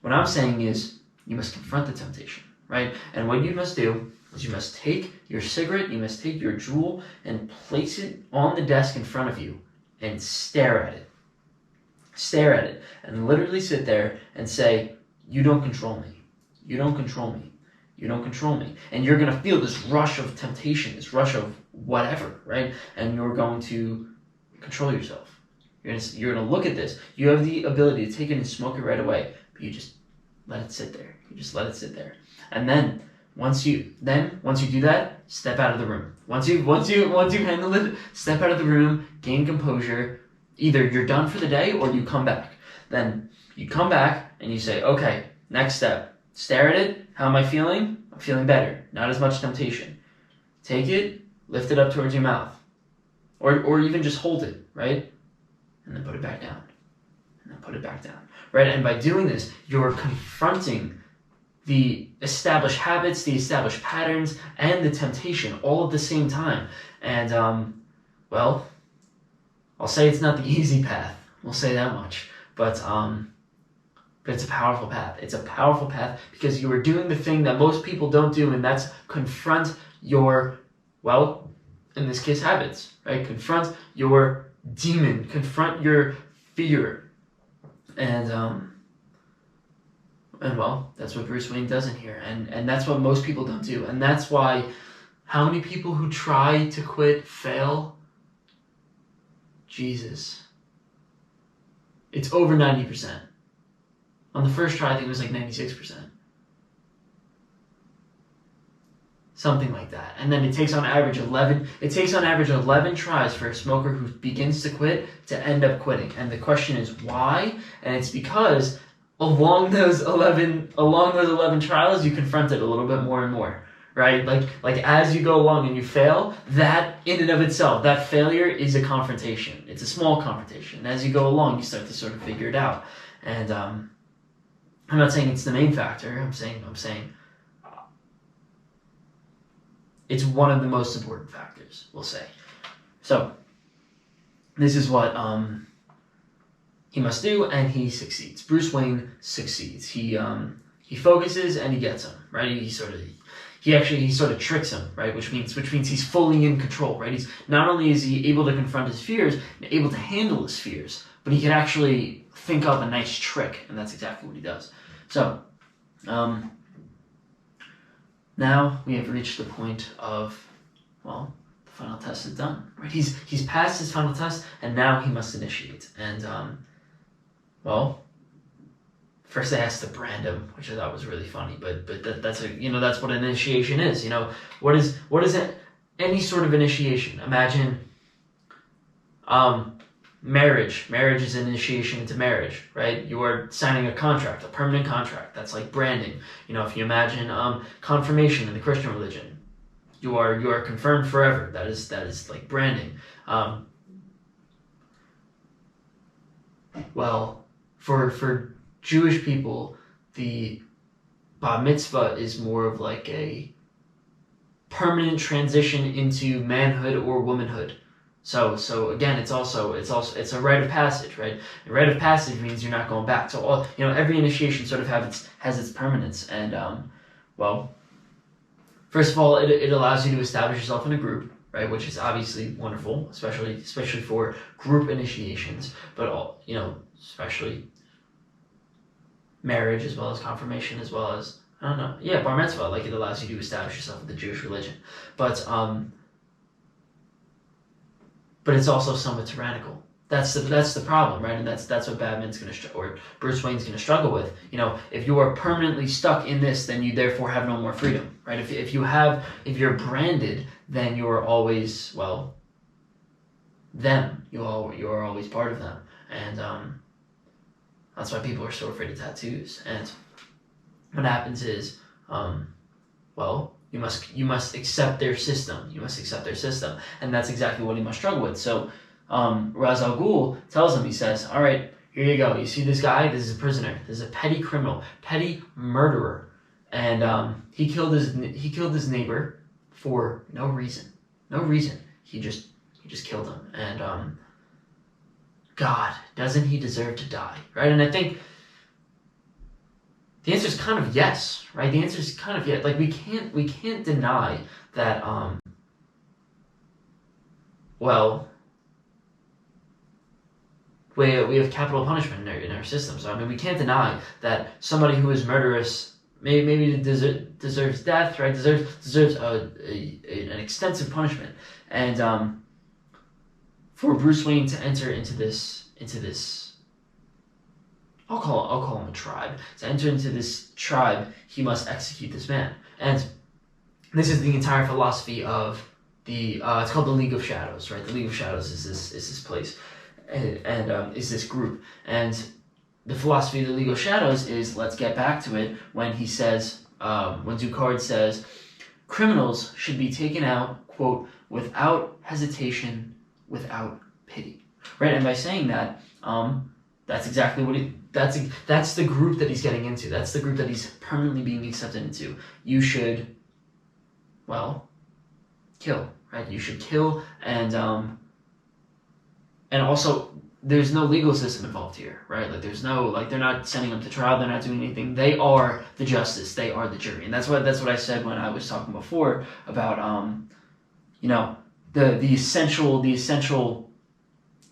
What I'm saying is, you must confront the temptation, right? And what you must do is you must take your cigarette, you must take your jewel, and place it on the desk in front of you and stare at it. Stare at it and literally sit there and say, you don't control me. You don't control me. You don't control me. And you're going to feel this rush of temptation, this rush of whatever, right? And you're going to control yourself. You're going to look at this. You have the ability to take it and smoke it right away, but you just let it sit there. You just let it sit there. And then once you do that, step out of the room. Once you've handled it, step out of the room, gain composure. Either you're done for the day or you come back. Then you come back and you say, okay, next step. Stare at it. How am I feeling? I'm feeling better. Not as much temptation. Take it, lift it up towards your mouth. Or even just hold it, right? And then put it back down. And then put it back down. Right? And by doing this, you're confronting the established habits, the established patterns, and the temptation all at the same time. And, well, I'll say it's not the easy path. We'll say that much. But it's a powerful path. It's a powerful path because you are doing the thing that most people don't do, and that's confront your, well, in this case, habits, right? Confront your demon. Confront your fear. And well, that's what Bruce Wayne does in here. And that's what most people don't do. And that's why how many people who try to quit fail? Jesus. It's over 90%. On the first try, I think it was like 96%. Something like that. And then it takes on average 11 tries for a smoker who begins to quit to end up quitting. And the question is why? And it's because along those 11 trials, you confront it a little bit more and more, right? Like as you go along and you fail, that in and of itself, that failure is a confrontation. It's a small confrontation. And as you go along, you start to sort of figure it out. And I'm not saying it's the main factor. I'm saying it's one of the most important factors, we'll say. So this is what he must do, and he succeeds. Bruce Wayne succeeds. He focuses and he gets them, right? he sort of tricks him, right? Which means he's fully in control, right? He's not only is he able to confront his fears, able to handle his fears, but he can actually think up a nice trick, and that's exactly what he does. So, now we have reached the point of, well, the final test is done, right? He's passed his final test, and now he must initiate. And well, first they asked to brand him, which I thought was really funny. But that's that's what an initiation is. What is it? Any sort of initiation. Imagine, marriage. Marriage is an initiation into marriage, right? You are signing a contract, a permanent contract. That's like branding. If you imagine confirmation in the Christian religion, you are confirmed forever. That is like branding. Well, for Jewish people, the bar mitzvah is more of like a permanent transition into manhood or womanhood. So again, it's a rite of passage, right? A rite of passage means you're not going back. So every initiation sort of has its permanence, and well, first of all, it allows you to establish yourself in a group, right? Which is obviously wonderful, especially for group initiations, but especially marriage as well as confirmation as well as bar mitzvah. Like, it allows you to establish yourself in the Jewish religion, but it's also somewhat tyrannical. That's the problem, right? And that's what Batman's or Bruce Wayne's gonna struggle with. If you are permanently stuck in this, then you therefore have no more freedom, right? If you're branded, then you're always them. You are always part of them, and that's why people are so afraid of tattoos. And what happens is, you must accept their system. You must accept their system, and that's exactly what he must struggle with. So, Ra's al Ghul tells him, he says, "All right, here you go. You see this guy? This is a prisoner. This is a petty criminal, petty murderer, and he killed his neighbor for no reason. No reason. He just killed him. And God, doesn't he deserve to die? Right? And I think the answer is kind of yes, right? The answer is kind of yes. Like, we can't deny that. We have capital punishment in our system. So we can't deny that somebody who is murderous maybe deserves death, right? Deserves an extensive punishment. And for Bruce Wayne to enter into this, I'll call him a tribe. To enter into this tribe, he must execute this man. And this is the entire philosophy of it's called the League of Shadows, right? The League of Shadows is this place, and is this group. And the philosophy of the League of Shadows is, let's get back to it, when he says, when Ducard says, criminals should be taken out, quote, without hesitation, without pity, right? And by saying that, that's exactly what that's the group that he's getting into. That's the group that he's permanently being accepted into. You should, kill, right? You should kill, and also there's no legal system involved here, right? Like, there's no, they're not sending them to trial. They're not doing anything. They are the justice. They are the jury, and that's what I said when I was talking before about the essential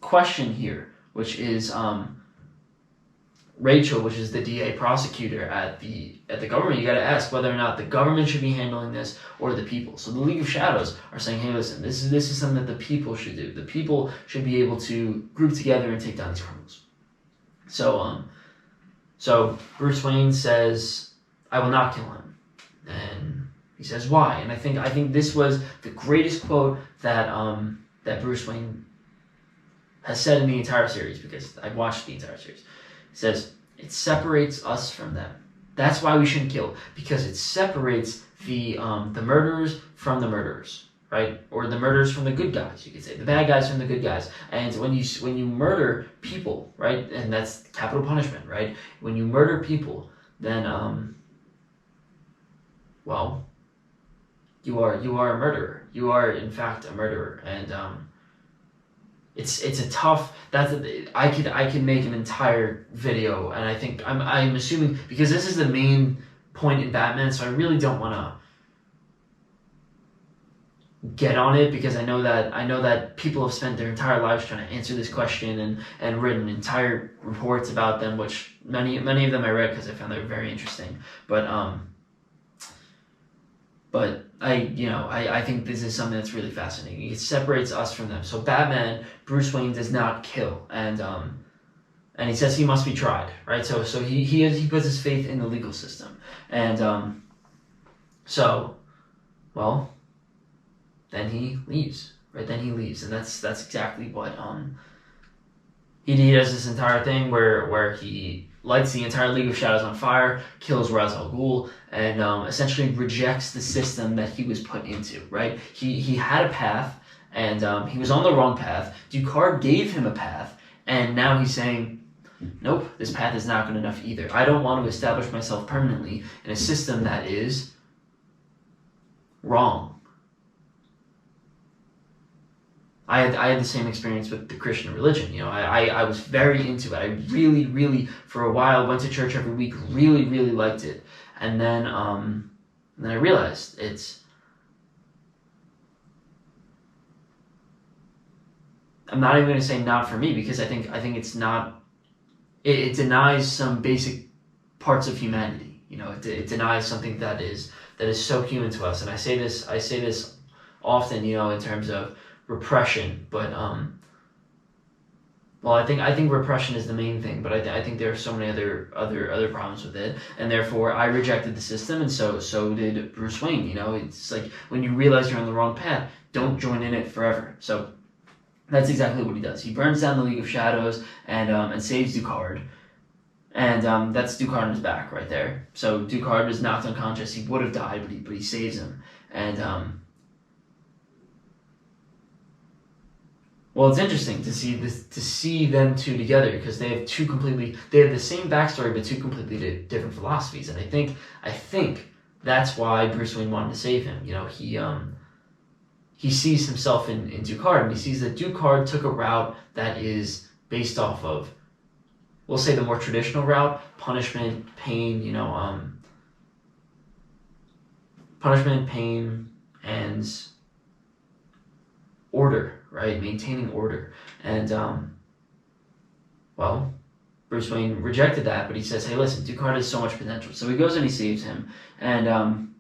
question here, which is Rachel, which is the DA prosecutor at the government. You got to ask whether or not the government should be handling this or the people. So the League of Shadows are saying, hey, listen, this is something that the people should do. The people should be able to group together and take down these criminals. So Bruce Wayne says, I will not kill him, and he says why. And I think this was the greatest quote that Bruce Wayne has said in the entire series, because I've watched the entire series. He says, it separates us from them. That's why we shouldn't kill, because it separates the murderers from the murderers, right? Or the murderers from the good guys, you could say. The bad guys from the good guys. And when you murder people, right? And that's capital punishment, right? When you murder people, then you are a murderer. You are, in fact, a murderer. And it's a tough. I could make an entire video, and I think I'm assuming, because this is the main point in Batman, so I really don't want to get on it, because I know that people have spent their entire lives trying to answer this question and written entire reports about them, which many of them I read because I found they were very interesting. But I think this is something that's really fascinating. It separates us from them. So Batman, Bruce Wayne does not kill, and he says he must be tried, right? So he puts his faith in the legal system, and well, then he leaves, right? Then he leaves, and that's exactly what he does this entire thing where he lights the entire League of Shadows on fire, kills Ra's al Ghul, and essentially rejects the system that he was put into, right? He had a path, and he was on the wrong path. Ducard gave him a path, and now he's saying, nope, this path is not good enough either. I don't want to establish myself permanently in a system that is wrong. I had the same experience with the Christian religion. You know, I was very into it. I really, for a while, went to church every week, really liked it. And then I realized I'm not even going to say not for me, because I think it's not, it denies some basic parts of humanity. You know, it denies something that is so human to us. And I say this often, you know, in terms of repression, but I think repression is the main thing, but I think there are so many other problems with it, and therefore I rejected the system, and so did Bruce Wayne. You know, it's like when you realize you're on the wrong path, don't join in it forever. So that's exactly what he does. He burns down the League of Shadows and saves Ducard, and that's Ducard on his back right there. So Ducard is knocked unconscious. He would have died, but he saves him, and well, it's interesting to see them two together, because they have the same backstory but two completely different philosophies, and I think that's why Bruce Wayne wanted to save him. You know, he sees himself in Ducard, and he sees that Ducard took a route that is based off of, we'll say, the more traditional route: punishment, pain. You know, punishment, pain, and order. Right, maintaining order, and Bruce Wayne rejected that, but he says, "Hey, listen, Ducard has so much potential." So he goes and he saves him, and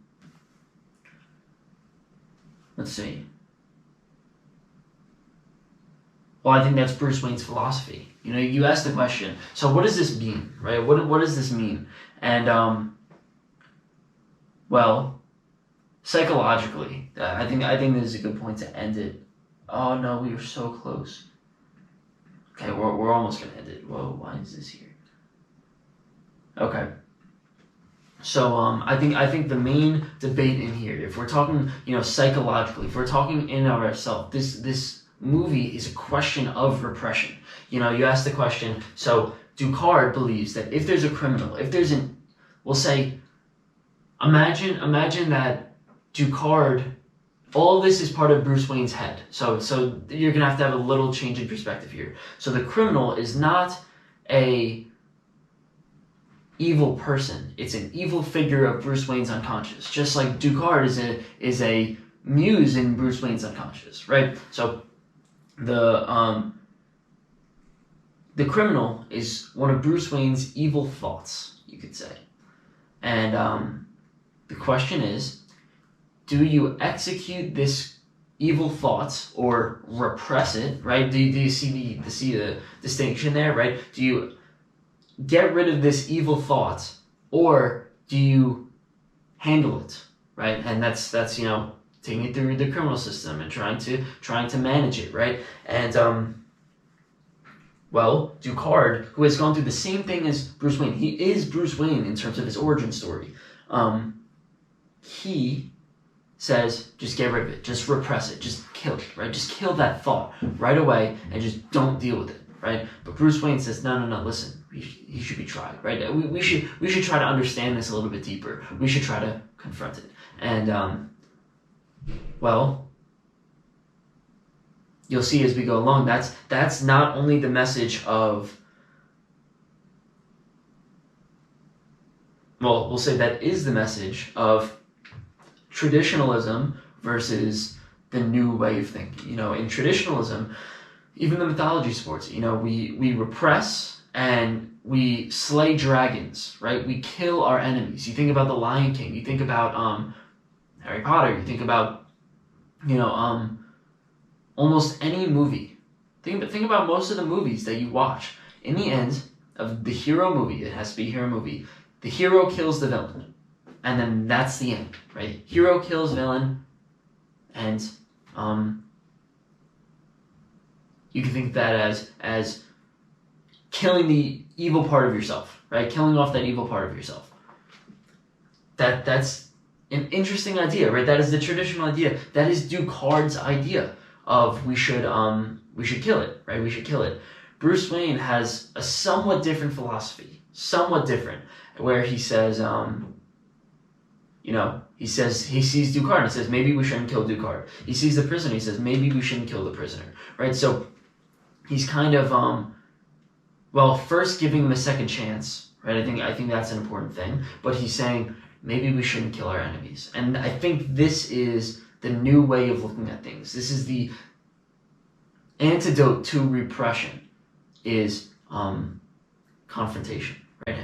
let's see. Well, I think that's Bruce Wayne's philosophy. You know, you ask the question, so what does this mean, right? What does this mean? And psychologically, I think this is a good point to end it. Oh no, we were so close. Okay, we're almost gonna end it. Whoa, why is this here? Okay. So I think the main debate in here, if we're talking, you know, psychologically, if we're talking in of ourselves, this movie is a question of repression. You know, you ask the question. So Ducard believes that if there's a criminal, we'll say, imagine that Ducard. All of this is part of Bruce Wayne's head. So you're going to have a little change in perspective here. So the criminal is not a evil person. It's an evil figure of Bruce Wayne's unconscious. Just like Ducard is a muse in Bruce Wayne's unconscious, right? So the criminal is one of Bruce Wayne's evil thoughts, you could say. And the question is, do you execute this evil thought or repress it, right? Do you see the distinction there, right? Do you get rid of this evil thought, or do you handle it, right? And that's you know, taking it through the criminal system and trying to manage it, right? And Ducard, who has gone through the same thing as Bruce Wayne, he is Bruce Wayne in terms of his origin story. He says, just get rid of it, just repress it, just kill it, right? Just kill that thought right away and just don't deal with it, right? But Bruce Wayne says, no, listen, he should be tried, right? We should try to understand this a little bit deeper. We should try to confront it. And, you'll see as we go along, that's not only the message of, we'll say that is the message of traditionalism versus the new way of thinking. You know, in traditionalism, even the mythology sports, you know, we repress and we slay dragons, right? We kill our enemies. You think about the Lion King. You think about Harry Potter. You think about, you know, almost any movie. Think about most of the movies that you watch. In the end of the hero movie, it has to be a hero movie, the hero kills the villain. And then that's the end, right? Hero kills villain, and you can think of that as killing the evil part of yourself, right? Killing off that evil part of yourself. That's an interesting idea, right? That is the traditional idea. That is Ducard's idea of we should kill it, right? We should kill it. Bruce Wayne has a somewhat different philosophy, where he says, you know, he sees Ducard and he says, maybe we shouldn't kill Ducard. He sees the prisoner, he says, maybe we shouldn't kill the prisoner, right? So he's kind of, first giving him a second chance, right? I think that's an important thing, but he's saying, maybe we shouldn't kill our enemies. And I think this is the new way of looking at things. This is the antidote to repression, is confrontation, right?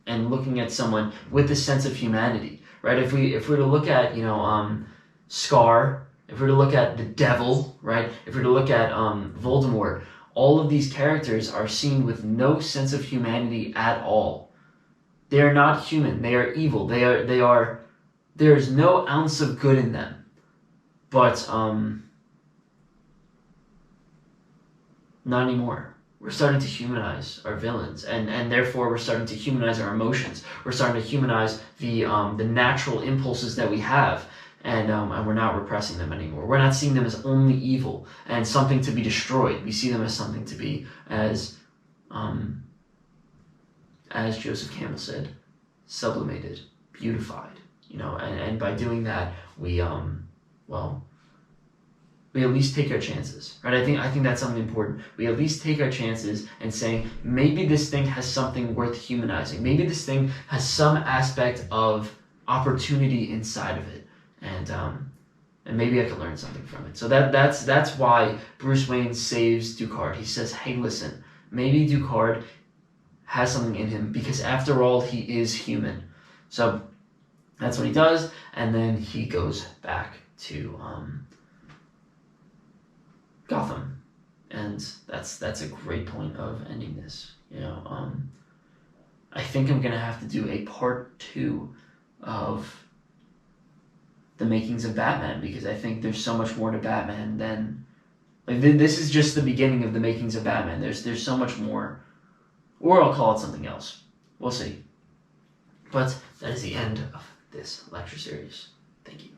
And looking at someone with a sense of humanity, right? If we were to look at, you know, Scar, if we were to look at the Devil, right? If we were to look at Voldemort, all of these characters are seen with no sense of humanity at all. They are not human. They are evil. There is no ounce of good in them. But not anymore. We're starting to humanize our villains, and therefore we're starting to humanize our emotions. We're starting to humanize the natural impulses that we have, and we're not repressing them anymore. We're not seeing them as only evil and something to be destroyed. We see them as something to be, as Joseph Campbell said, sublimated, beautified. You know, and by doing that, we at least take our chances, right? I think that's something important. We at least take our chances and saying, maybe this thing has something worth humanizing. Maybe this thing has some aspect of opportunity inside of it, and maybe I can learn something from it. So that's why Bruce Wayne saves Ducard. He says, hey, listen, maybe Ducard has something in him, because after all, he is human. So that's what he does, and then he goes back to Gotham, and that's a great point of ending this. You know, I think I'm gonna have to do a part 2 of the makings of Batman, because I think there's so much more to Batman than, like, this is just the beginning of the makings of Batman. There's so much more, or I'll call it something else. We'll see. But that is the end of this lecture series. Thank you.